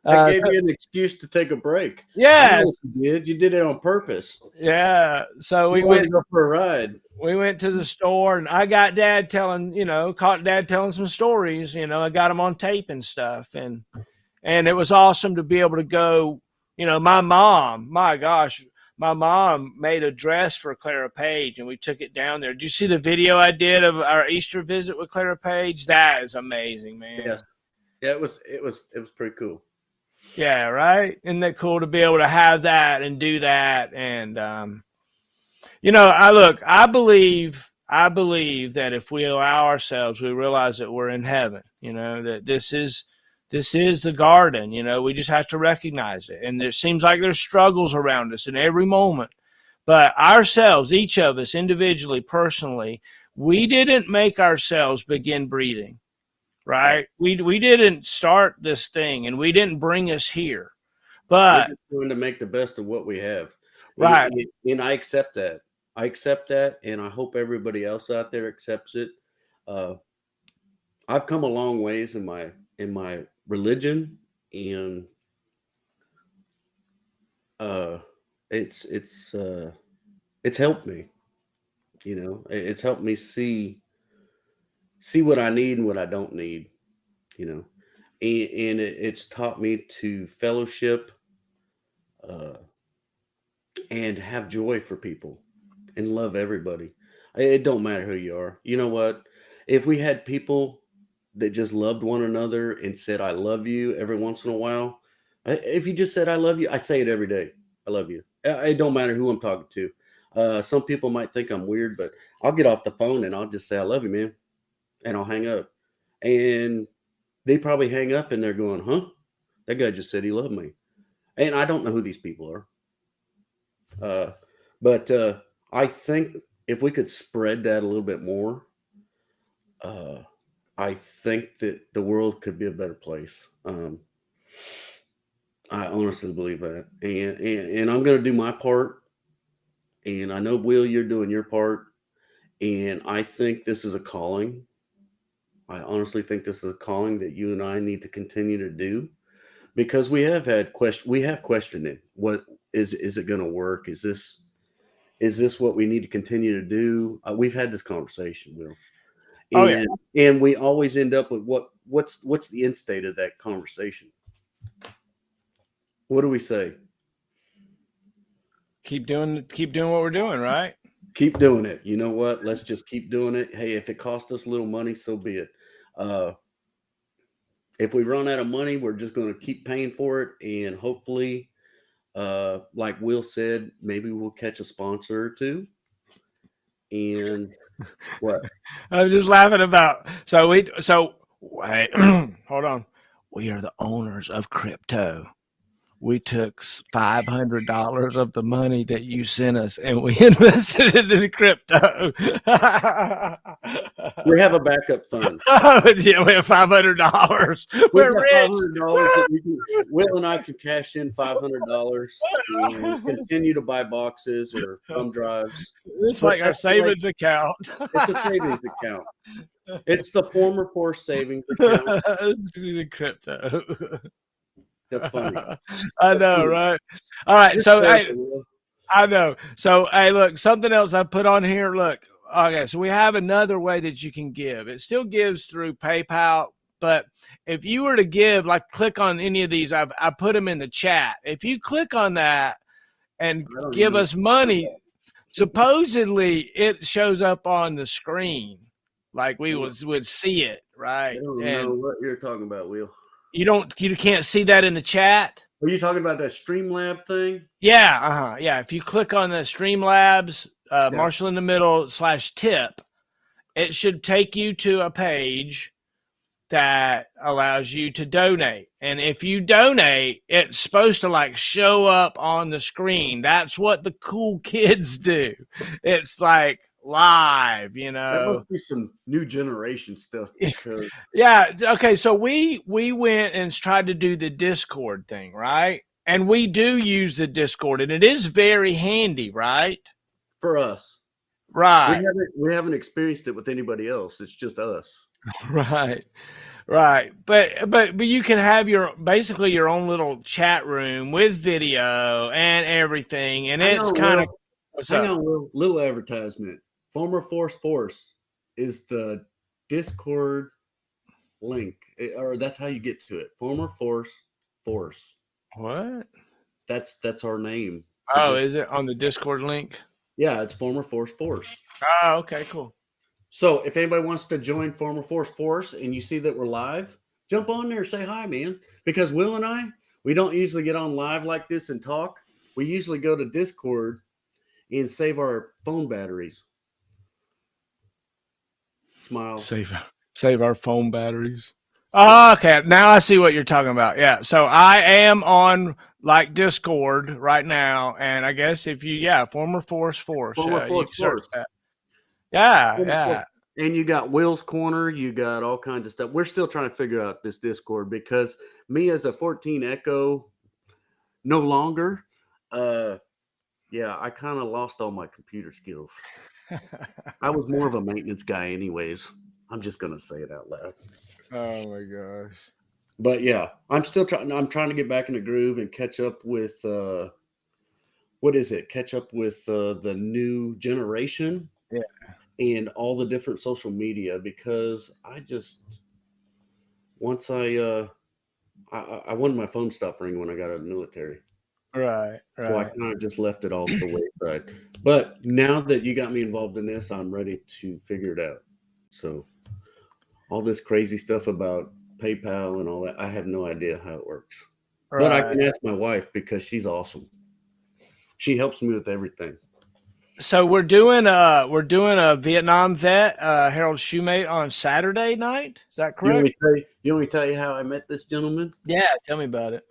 That gave you an excuse to take a break. Yeah, you did it on purpose. Yeah, so we went to go for a ride. We went to the store, and I got Dad caught Dad telling some stories. I got him on tape and stuff, and it was awesome to be able to go. My mom, my gosh. My mom made a dress for Clara Page, and we took it down there. Did you see the video I did of our Easter visit with Clara Page? That is amazing, man. Yeah, it was pretty cool. Yeah, right. Isn't that cool to be able to have that and do that? And I believe that if we allow ourselves, we realize that we're in heaven. That this is the garden. We just have to recognize it. And it seems like there's struggles around us in every moment. But ourselves, each of us individually, personally, we didn't make ourselves begin breathing, right? We didn't start this thing, and we didn't bring us here. But we're just doing to make the best of what we have. Right. And I accept that. And I hope everybody else out there accepts it. I've come a long ways in my religion, and it's helped me. It's helped me see what I need and what I don't need. And it's taught me to fellowship and have joy for people and love everybody. It don't matter who you are. You know what? If we had people that just loved one another and said, I love you every once in a while. If you just said, I love you, I say it every day. I love you. It don't matter who I'm talking to. Some people might think I'm weird, but I'll get off the phone and I'll just say, I love you, man. And I'll hang up. And they probably hang up and they're going, huh? That guy just said he loved me. And I don't know who these people are. But I think if we could spread that a little bit more, I think that the world could be a better place. I honestly believe that, and I'm going to do my part. And I know, Will, you're doing your part. And I think this is a calling. I honestly think this is a calling that you and I need to continue to do, because we have questioned it. What is it going to work? Is this what we need to continue to do? We've had this conversation, Will, Oh yeah. and we always end up with what's the end state of that conversation? What do we say? Keep doing what we're doing, right? Keep doing it. You know what? Let's just keep doing it. Hey, if it costs us a little money, so be it. If we run out of money, we're just going to keep paying for it, and hopefully, like Will said, maybe we'll catch a sponsor or two. And what? I'm just laughing about. So wait, hold on. We are the owners of crypto. We took $500 of the money that you sent us, and we invested it in crypto. We have a backup fund. Yeah, we have $500. We're rich. $500 Will and I can cash in $500 and continue to buy boxes or thumb drives. It's like our savings account. It's a savings account. It's the former Force savings account. Crypto. That's funny. I know, right? All right, so hey, I know. So hey, look, something else I put on here. Look, okay, so we have another way that you can give. It still gives through PayPal, but if you were to give, like, click on any of these, I put them in the chat. If you click on that and give us money, supposedly it shows up on the screen, like we would see it, right? I don't know what you're talking about, Will. You can't see that in the chat? Are you talking about that Streamlab thing? Yeah, yeah. If you click on the Streamlabs, Marshall in the middle /tip, it should take you to a page that allows you to donate. And if you donate, it's supposed to like show up on the screen. That's what the cool kids do. It's like live, you know. That must be some new generation stuff. Because... yeah. Okay. So we went and tried to do the Discord thing, right? And we do use the Discord, and it is very handy, right? For us, right? We haven't experienced it with anybody else. It's just us, right? But you can have basically your own little chat room with video and everything, and it's kind of. Hang on, little advertisement. Former Force is the Discord link, or that's how you get to it. Former Force. What? That's our name. Oh, is it on the Discord link? Yeah, it's Former Force. Oh, okay, cool. So if anybody wants to join Former Force and you see that we're live, jump on there, say hi, man. Because Will and I, we don't usually get on live like this and talk. We usually go to Discord and save our phone batteries. Smile. Save our phone batteries. Oh, okay. Now I see what you're talking about. Yeah. So I am on like Discord right now, and I guess if you, Former Force. Force. That. Yeah. And you got Will's Corner. You got all kinds of stuff. We're still trying to figure out this Discord because me as a 14 Echo, no longer. I kind of lost all my computer skills. I was more of a maintenance guy anyways. I'm just going to say it out loud. Oh, my gosh. But, yeah, I'm still trying. I'm trying to get back in the groove and catch up with what is it? Catch up with the new generation. Yeah. And all the different social media, because I just once I wanted my phone to stop ringing when I got out of the military. Right. So I kind of just left it all to the wayside. But now that you got me involved in this, I'm ready to figure it out. So all this crazy stuff about PayPal and all that, I have no idea how it works. Right. But I can ask my wife because she's awesome. She helps me with everything. So we're doing a Vietnam vet, Harold Shoemate, on Saturday night. Is that correct? You want me to tell you how I met this gentleman? Yeah, tell me about it.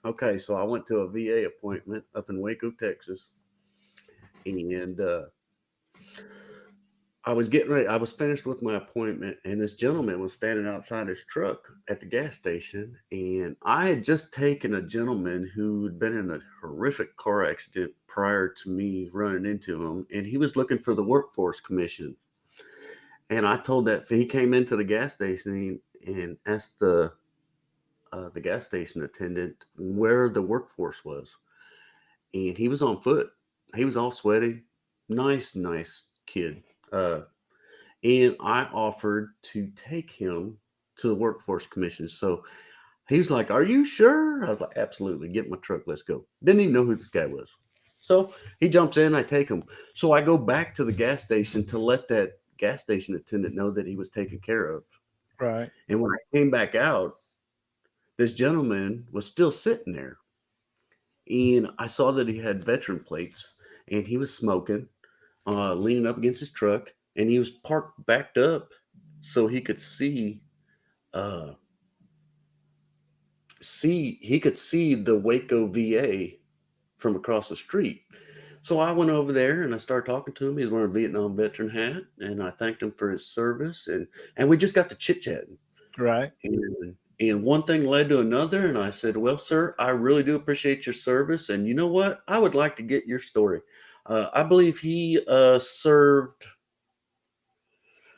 Okay, so I went to a VA appointment up in Waco, Texas, And I was getting ready. I was finished with my appointment, and this gentleman was standing outside his truck at the gas station. And I had just taken a gentleman who had been in a horrific car accident prior to me running into him, and he was looking for the workforce commission. And I told that he came into the gas station and asked the gas station attendant where the workforce was, and he was on foot. He was all sweaty, nice kid. Uh, and I offered to take him to the workforce commission. So he was like, "Are you sure?" I was like, "Absolutely. Get in my truck. Let's go." Didn't even know who this guy was. So he jumps in. I take him. So I go back to the gas station to let that gas station attendant know that he was taken care of. Right. And when I came back out, this gentleman was still sitting there. And I saw that he had veteran plates and he was smoking, leaning up against his truck, and he was parked backed up so he could uh, he could see the Waco VA from across the street. So I went over there and I started talking to him. He's wearing a Vietnam veteran hat, and I thanked him for his service, and we just got to chit chatting. Right. And one thing led to another, and I said, "Well, sir, I really do appreciate your service, and you know what? I would like to get your story." I believe he served.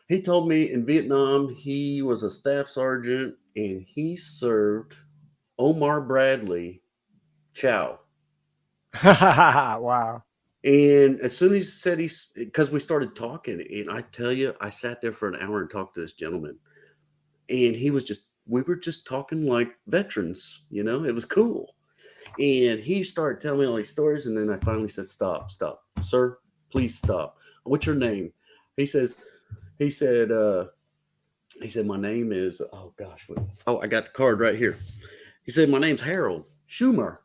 He told me in Vietnam he was a staff sergeant, and he served Omar Bradley Chow. Wow. And as soon as he said because we started talking, and I tell you, I sat there for an hour and talked to this gentleman, and we were just talking like veterans, it was cool. And he started telling me all these stories, and then I finally said, "Stop, sir, please stop. What's your name?" He says, he said, he said, "My name is, oh gosh, I got the card right here." He said, "My name's Harold Schumer."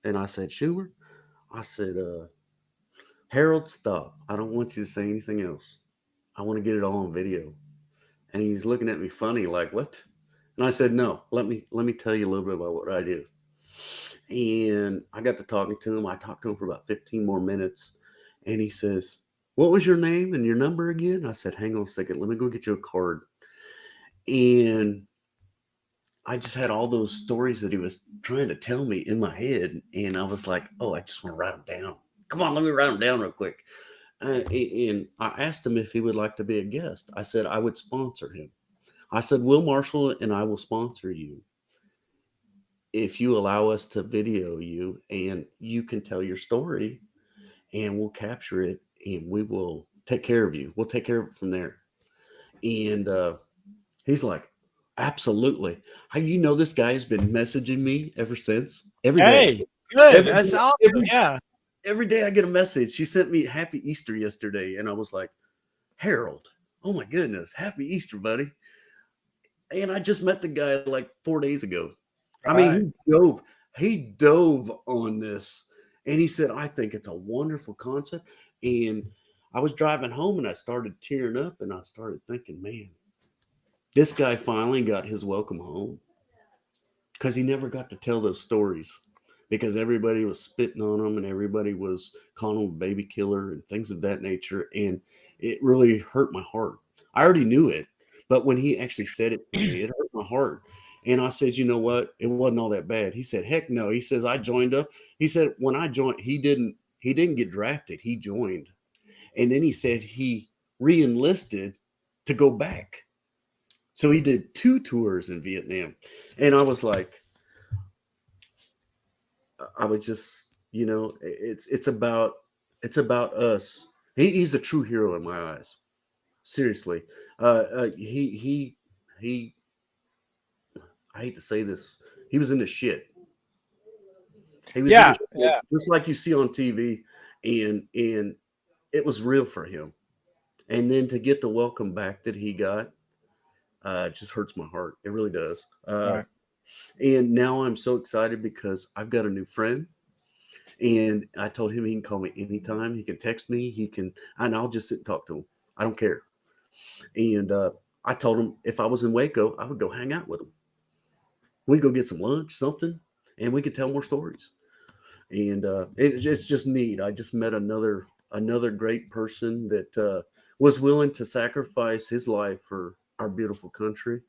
And I said, "Schumer?" I said, "Harold, stop. I don't want you to say anything else. I want to get it all on video." And he's looking at me funny, like, "What?" And I said, "No, let me tell you a little bit about what I do." And I got to talking to him. I talked to him for about 15 more minutes. And he says, "What was your name and your number again?" I said, "Hang on a second. Let me go get you a card." And I just had all those stories that he was trying to tell me in my head. And I was like, "Oh, I just want to write them down. Come on, let me write them down real quick." And I asked him if he would like to be a guest. I said I would sponsor him. I said, "Will Marshall and I will sponsor you if you allow us to video you and you can tell your story, and we'll capture it, and we will take care of you. We'll take care of it from there." And he's like, "Absolutely." How this guy has been messaging me ever since? Every day. Hey, good. Every That's day, awesome. every, Yeah. every day I get a message. She sent me Happy Easter yesterday, and I was like, "Harold, oh my goodness, Happy Easter, buddy." And I just met the guy like 4 days ago. I Right. mean, he dove on this, and he said, "I think it's a wonderful concept." And I was driving home and I started tearing up, and I started thinking, man, this guy finally got his welcome home because he never got to tell those stories because everybody was spitting on him and everybody was calling him a baby killer and things of that nature. And it really hurt my heart. I already knew it, but when he actually said it to me, it hurt my heart. And I said, "You know what? It wasn't all that bad." He said, "Heck no." He says, "I joined up." He said, "When I joined, he didn't get drafted. He joined." And then he said he re-enlisted to go back. So he did 2 tours in Vietnam. And I was like, I was just, it's about us. He's a true hero in my eyes. Seriously. He I hate to say this, he was in the shit. He was in the Yeah. shit, Yeah. just like you see on TV, and it was real for him. And then to get the welcome back that he got, it just hurts my heart. It really does. Right. And now I'm so excited because I've got a new friend. And I told him he can call me anytime. He can text me. And I'll just sit and talk to him. I don't care. And I told him if I was in Waco, I would go hang out with him. We'd go get some lunch, something, and we could tell more stories. And it's just neat. I just met another great person that was willing to sacrifice his life for our beautiful country.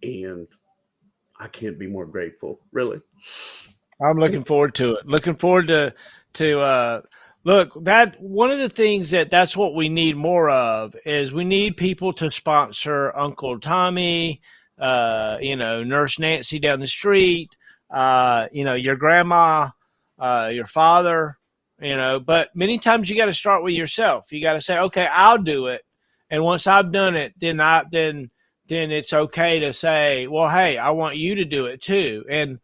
And I can't be more grateful, really. I'm looking forward to it. Looking forward to look, that one of the things that's what we need more of is we need people to sponsor Uncle Tommy, Nurse Nancy down the street, your grandma, your father, but many times you got to start with yourself. You got to say, okay, I'll do it. And once I've done it, then it's okay to say, well, hey, I want you to do it too. And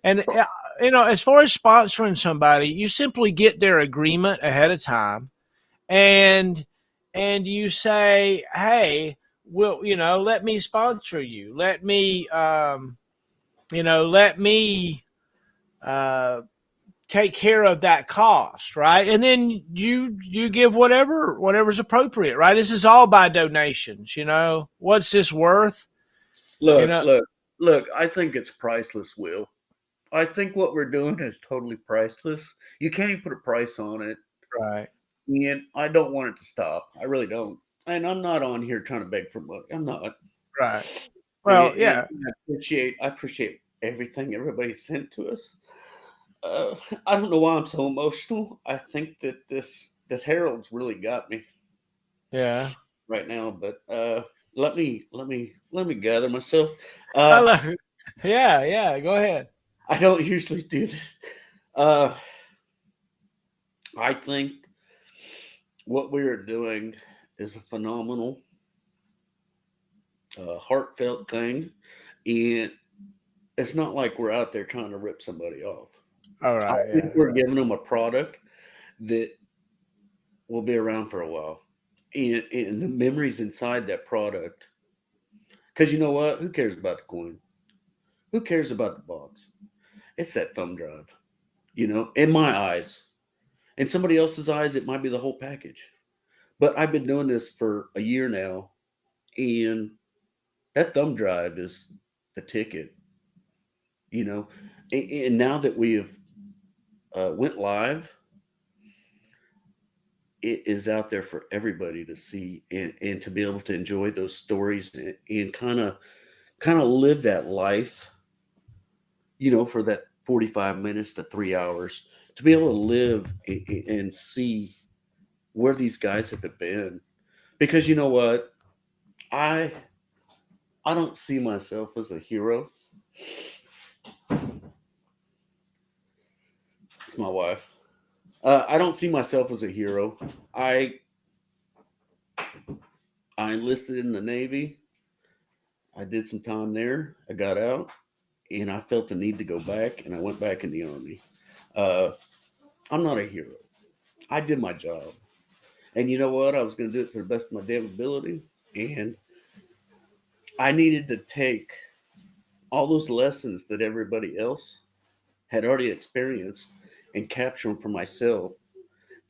as far as sponsoring somebody, you simply get their agreement ahead of time, and you say, "Hey, let me sponsor you. Let me uh, take care of that cost, right?" And then you give whatever's appropriate, right? This is all by donations. What's this worth? You Look, know, look, look, I think it's priceless, Will. I think what we're doing is totally priceless. You can't even put a price on it. right, And I don't want it to stop. I really don't. And I'm not on here trying to beg for money. I'm not. right. And, Well, and yeah, I appreciate everything everybody sent to us. Uh, I don't know why I'm so emotional. I think that this Herald's really got me yeah. right now. But let me gather myself. I Uh, love, yeah, yeah. Go ahead. I don't usually do this. Uh, I think what we are doing is a phenomenal, heartfelt thing, and it's not like we're out there trying to rip somebody off. All I right, think yeah. we're giving them a product that will be around for a while, and the memories inside that product. Because you know what? Who cares about the coin? Who cares about the box? It's that thumb drive. In my eyes, in somebody else's eyes, it might be the whole package. But I've been doing this for a year now, and that thumb drive is the ticket. You know, and now that we have went live, it is out there for everybody to see and to be able to enjoy those stories and kind of live that life, for that 45 minutes to 3 hours, to be able to live and see where these guys have been. Because you know what? I I don't see myself as a hero. It's my wife. I don't see myself as a hero. I I enlisted in the Navy. I did some time there. I got out, and I felt the need to go back, and I went back in the Army. Uh, I'm not a hero. I did my job, and you know what? I was going to do it to the best of my damn ability, and I needed to take all those lessons that everybody else had already experienced and capture them for myself.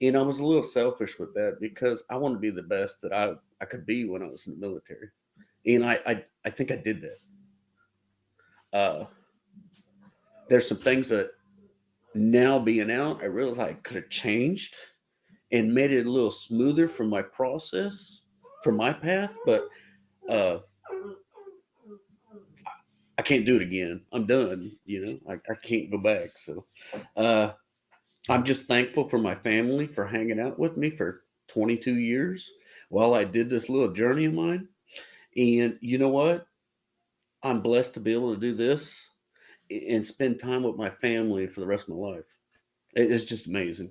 And I was a little selfish with that because I wanted to be the best that I could be when I was in the military, and I think I did that. Uh, there's some things that now being out, I realized I could have changed and made it a little smoother for my process, for my path. But uh, I can't do it again. I'm done. I can't go back. So uh, I'm just thankful for my family for hanging out with me for 22 years while I did this little journey of mine. And you know what? I'm blessed to be able to do this and spend time with my family for the rest of my life. It's just amazing.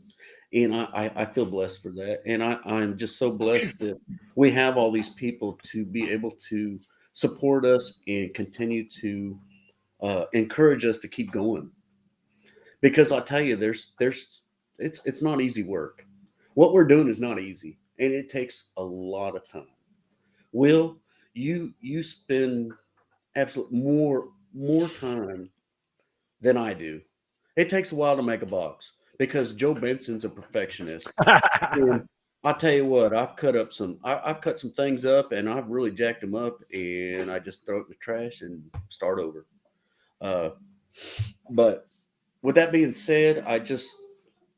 And I feel blessed for that. And I'm just so blessed that we have all these people to be able to support us and continue to encourage us to keep going. Because I'll tell you, it's not easy work. What we're doing is not easy, and it takes a lot of time. Will, you spend absolute more time than I do. It takes a while to make a box because Joe Benson's a perfectionist. And I'll tell you what, I've cut some things up and I've really jacked them up and I just throw it in the trash and start over. Uh, but with that being said,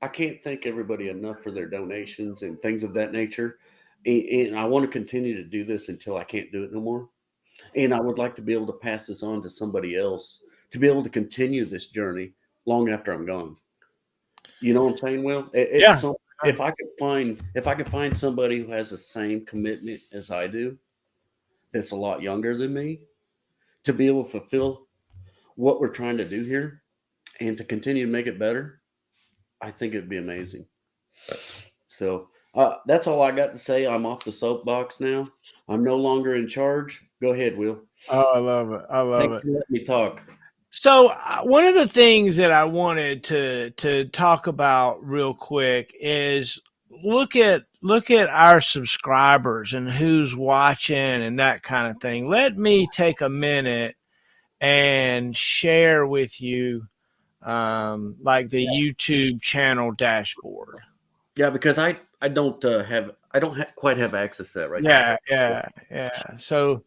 I can't thank everybody enough for their donations and things of that nature. And I want to continue to do this until I can't do it no more. And I would like to be able to pass this on to somebody else to be able to continue this journey long after I'm gone. You know what I'm saying, Will? It's Yeah. so if I could find somebody who has the same commitment as I do, that's a lot younger than me, to be able to fulfill what we're trying to do here and to continue to make it better, I think it'd be amazing. So that's all I got to say. I'm off the soapbox now. I'm no longer in charge. Go ahead, Will. Oh, I love it. I love Thanks it. for letting me talk. So one of the things that I wanted to talk about real quick is look at our subscribers and who's watching and that kind of thing. Let me take a minute and share with you like the YouTube channel dashboard. Yeah, because I don't quite have access to that right Yeah, now. yeah. So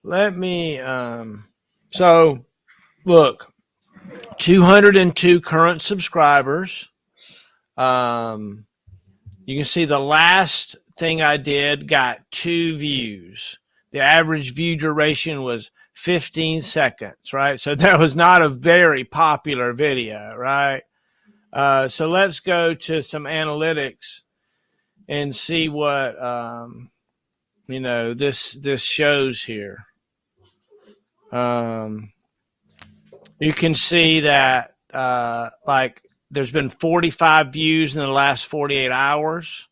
let me so look, 202 current subscribers. You can see the last thing I did got 2 views. The average view duration was 15 seconds, right? So that was not a very popular video, right? So let's go to some analytics and see what this shows here. You can see that like there's been 45 views in the last 48 hours,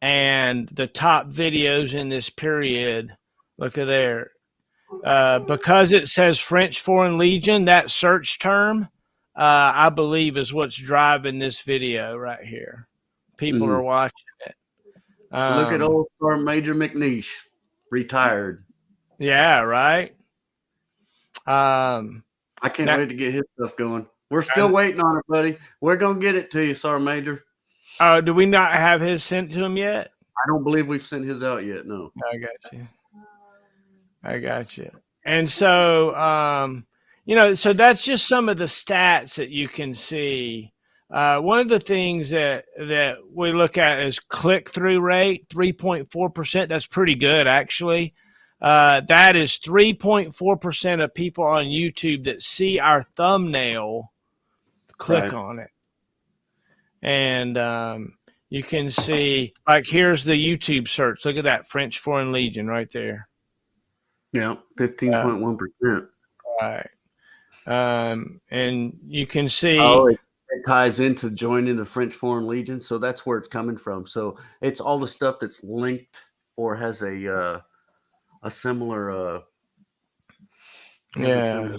and the top videos in this period, look at there. Because it says French Foreign Legion, that search term, I believe is what's driving this video right here. People are watching it. Look at old Sergeant Major McNeish, retired. Yeah, right. I can't wait to get his stuff going. We're still waiting on it, buddy. We're gonna get it to you, Sergeant Major. Do we not have his sent to him yet? I don't believe we've sent his out yet. No. I got you. And so, so that's just some of the stats that you can see. One of the things that we look at is click-through rate, 3.4%. That's pretty good, actually. That is 3.4% of people on YouTube that see our thumbnail click on it. And you can see, like, here's the YouTube search. Look at that, French Foreign Legion right there. Yeah, 15.1%. Right. And you can see. Oh, it ties into joining the French Foreign Legion, so that's where it's coming from. So it's all the stuff that's linked or has a similar. Yeah.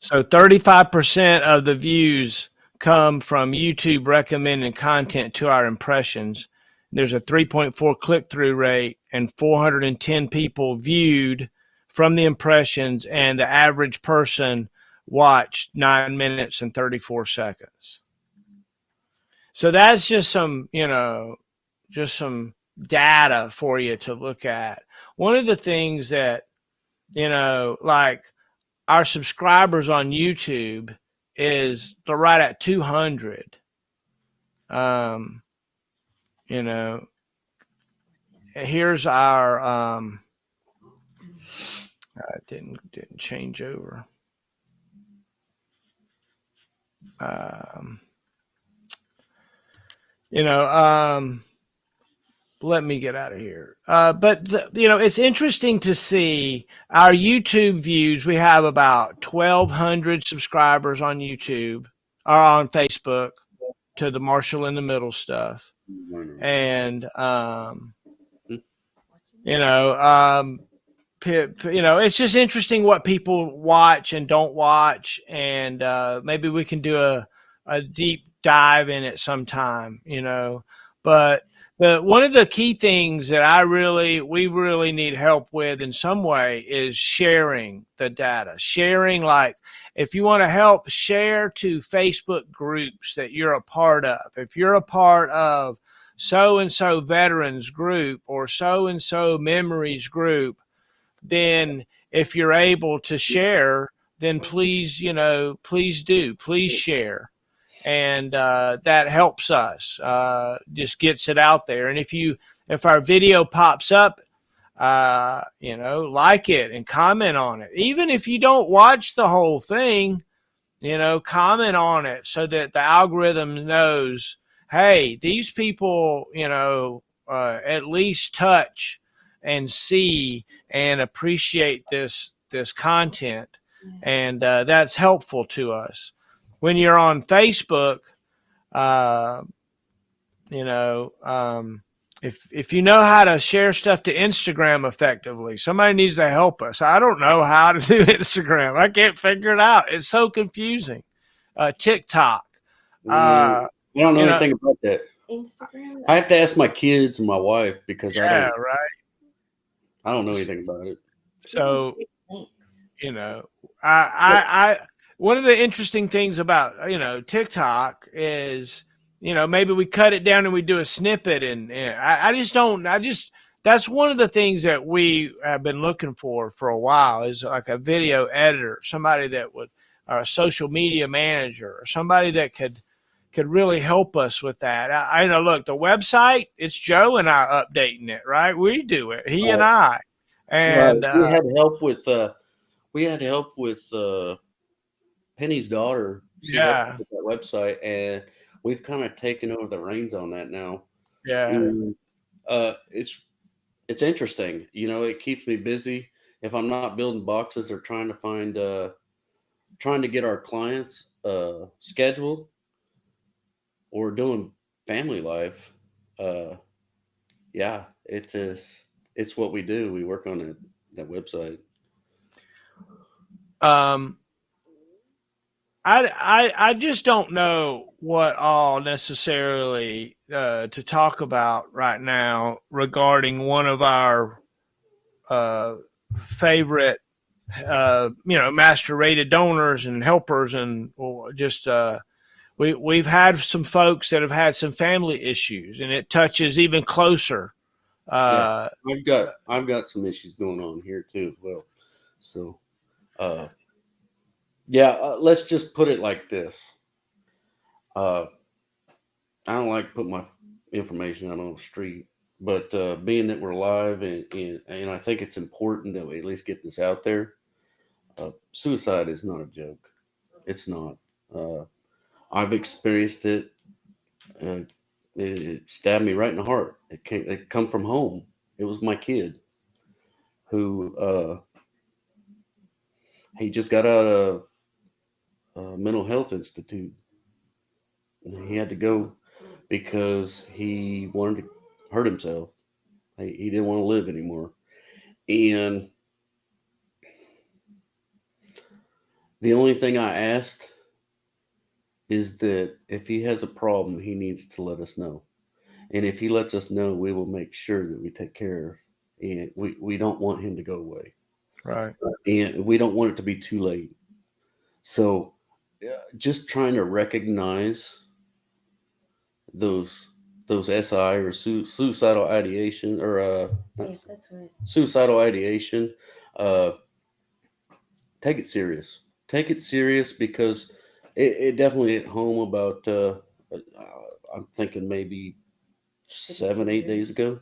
So 35% of the views come from YouTube recommending content to our impressions. There's a 3.4 click-through rate and 410 people viewed from the impressions, and the average person watched 9 minutes and 34 seconds. So that's just some data for you to look at. One of the things that, like our subscribers on YouTube they're right at 200. Here's our didn't change over. Let me get out of here. But it's interesting to see our YouTube views. We have about 1,200 subscribers on YouTube or on Facebook to the Marshall in the Middle stuff. And, it's just interesting what people watch and don't watch. And maybe we can do a deep dive in it sometime, but one of the key things that we really need help with in some way is sharing the data. Sharing, like, if you want to help, share to Facebook groups that you're a part of. If you're a part of so-and-so veterans group or so-and-so memories group, then if you're able to share, then please do. Please share. and that helps us. Just gets it out there. And if our video pops up, like it and comment on it. Even if you don't watch the whole thing, comment on it so that the algorithm knows, hey, these people, at least touch and see and appreciate this content, and that's helpful to us. When you're on Facebook, uh, you know, if you know how to share stuff to Instagram effectively, somebody needs to help us. I don't know how to do Instagram. I can't figure it out. It's so confusing. TikTok. I don't know You know, anything about that. Instagram. I have to ask my kids and my wife because yeah, right. I don't know anything about it. So, Thanks. I one of the interesting things about TikTok is maybe we cut it down and we do a snippet, and I just don't. That's one of the things that we have been looking for a while is like a video editor, somebody that would, or a social media manager, or somebody that could really help us with that. I know. Look, the website, it's Joe and I updating it, right? We do it, he and I, and we had help with Penny's daughter. She helped with that website, and we've kind of taken over the reins on that now. Yeah. And, it's interesting. It keeps me busy. If I'm not building boxes or trying to get our clients scheduled or doing family life, yeah, it's what we do. We work on that website. I just don't know what all necessarily to talk about right now regarding one of our favorite master rated donors and helpers, and just we've had some folks that have had some family issues, and it touches even closer. Yeah, I've got some issues going on here too as well. So, let's just put it like this. I don't like to put my information out on the street, but being that we're live and I think it's important that we at least get this out there. Suicide is not a joke. It's not. I've experienced it. It stabbed me right in the heart. It come from home. It was my kid who he just got out of a mental health institute. And he had to go because he wanted to hurt himself. He didn't want to live anymore. And the only thing I asked is that if he has a problem, he needs to let us know. And if he lets us know, we will make sure that we take care. And we don't want him to go away. Right. And we don't want it to be too late. So just trying to recognize those SI or suicidal ideation or that's right. suicidal ideation, take it serious. Take it serious because it definitely hit home about I'm thinking maybe 7-8 days ago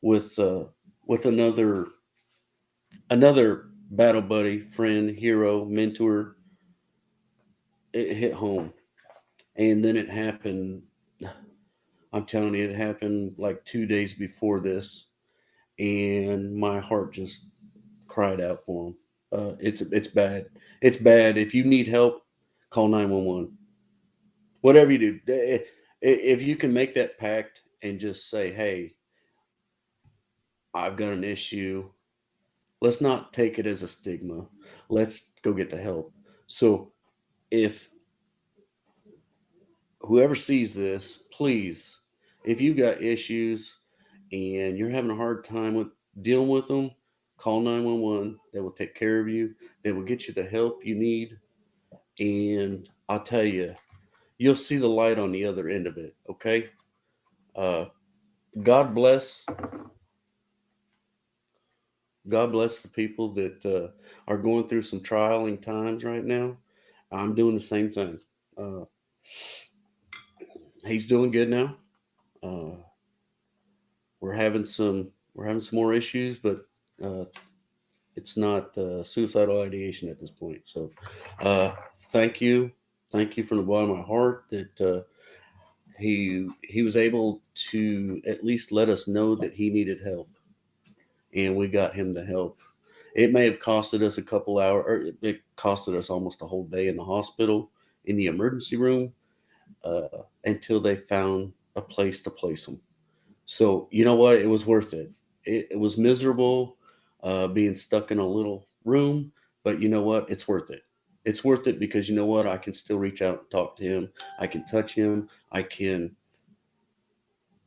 with another battle buddy, friend, hero, mentor. It hit home, and then it happened. I'm telling you, it happened like 2 days before this, and my heart just cried out for him. It's bad. It's bad. If you need help, call 911. Whatever you do, if you can make that pact and just say, "Hey, I've got an issue. Let's not take it as a stigma. Let's go get the help." So, if whoever sees this, please, if you got issues and you're having a hard time with dealing with them, call 911. They will take care of you. They will get you the help you need. And I'll tell you, you'll see the light on the other end of it. Okay. God bless. God bless the people that are going through some trialing times right now. I'm doing the same thing. he's doing good now. We're having some more issues, but it's not suicidal ideation at this point. So thank you from the bottom of my heart that he was able to at least let us know that he needed help, and we got him the help. It may have costed us a couple hours, or it costed us almost a whole day in the hospital in the emergency room until they found a place to place him. So you know what? It was worth it. It was miserable being stuck in a little room, but you know what? It's worth it. It's worth it because you know what? I can still reach out and talk to him. I can touch him. I can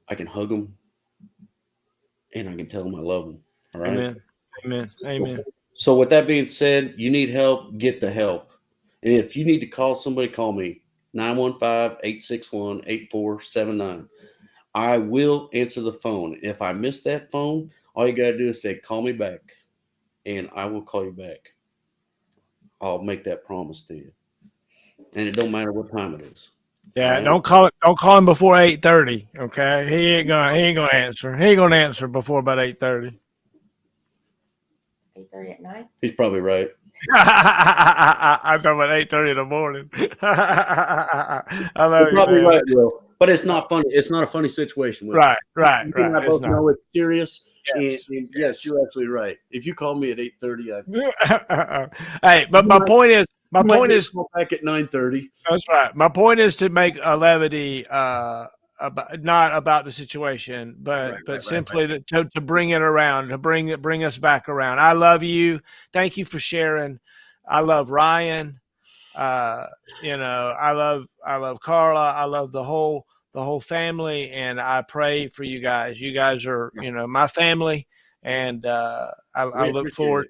hug him, and I can tell him I love him. All right. Amen. Amen. Amen. So with that being said, you need help, get the help. And if you need to call somebody, call me 915-861-8479. I will answer the phone. If I miss that phone, all you got to do is say, call me back, and I will call you back. I'll make that promise to you. And it don't matter what time it is. Yeah, Right. don't call him before 8:30. Okay, he ain't gonna answer. He ain't gonna answer before about 8:30. 8:30 at night. He's probably right. I'm talking about 8:30 in the morning. I love You're you, probably man. right, Will. But it's not funny. It's not a funny situation. Will. Right. You and I It's both not. know it's serious. Yes. And yes, you're absolutely right. If you call me at 8:30, Hey, but my point is, call back at 9:30. that's right. My point is to make a levity, about, not about the situation, but Right, simply to bring it around, to bring us back around. I love you. Thank you for sharing. I love Ryan. I love Carla. I love the whole family, and I pray for you guys. You guys are, my family, and I look forward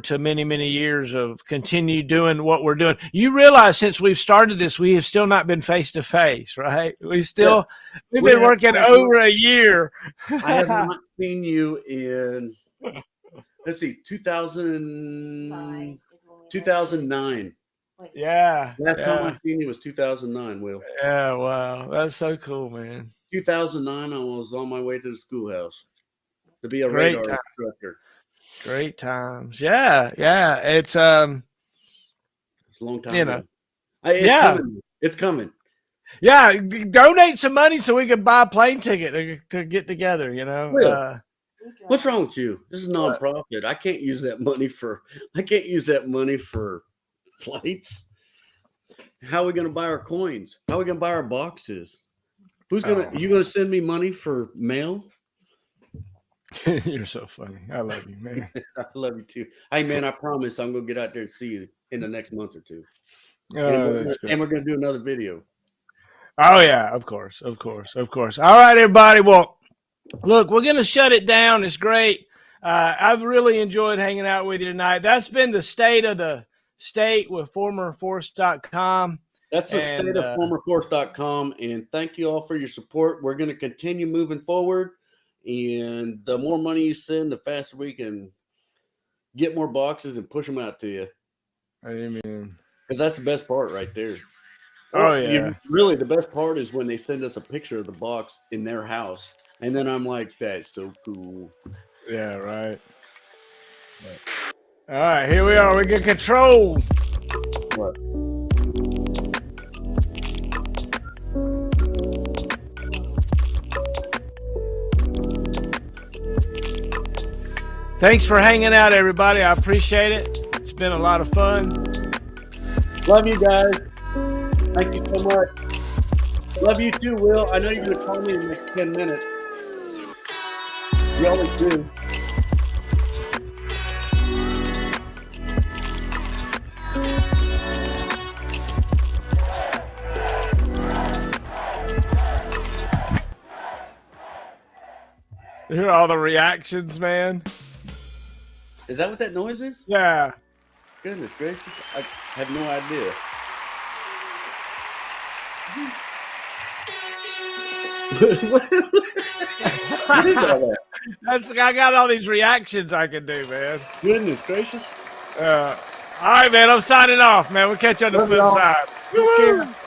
to many, many years of continue doing what we're doing. You realize since we've started this, we have still not been face to face, right? We've been working over a year. I have not seen you in, let's see, 2009. Yeah. Last time I seen you was 2009, Will. Yeah, wow. That's so cool, man. 2009, I was on my way to the schoolhouse to be a Great radar time. instructor. Great times. Yeah. It's It's a long time ago. It's coming. Yeah, donate some money so we can buy a plane ticket to get together, Will, what's wrong with you? This is nonprofit. I can't use that money for flights. How are we going to buy our coins? How are we going to buy our boxes? You going to send me money for mail? You're so funny. I love you, man. I love you too. Hey, man, I promise I'm going to get out there and see you in the next month or two. Oh, and we're going to do another video. Oh, yeah, of course. All right, everybody. Well, look, we're going to shut it down. It's great. I've really enjoyed hanging out with you tonight. That's been the state of the state with formerforce.com. That's the state of formerforce.com. And thank you all for your support. We're going to continue moving forward. And the more money you send, the faster we can get more boxes and push them out to you. Amen. Because that's the best part right there. Oh, yeah. Really, the best part is when they send us a picture of the box in their house. And then I'm like, that's so cool. Yeah, right. All right, here we are. We get control. What? Thanks for hanging out, everybody. I appreciate it. It's been a lot of fun. Love you guys. Thank you so much. Love you too, Will. I know you're going to call me in the next 10 minutes. You always do. You hear all the reactions, man? Is that what that noise is? Yeah. Goodness gracious. I have no idea. What is all that? I got all these reactions I can do, man. Goodness gracious. All right, man. I'm signing off, man. We'll catch you on the Love flip y'all. side. Take care.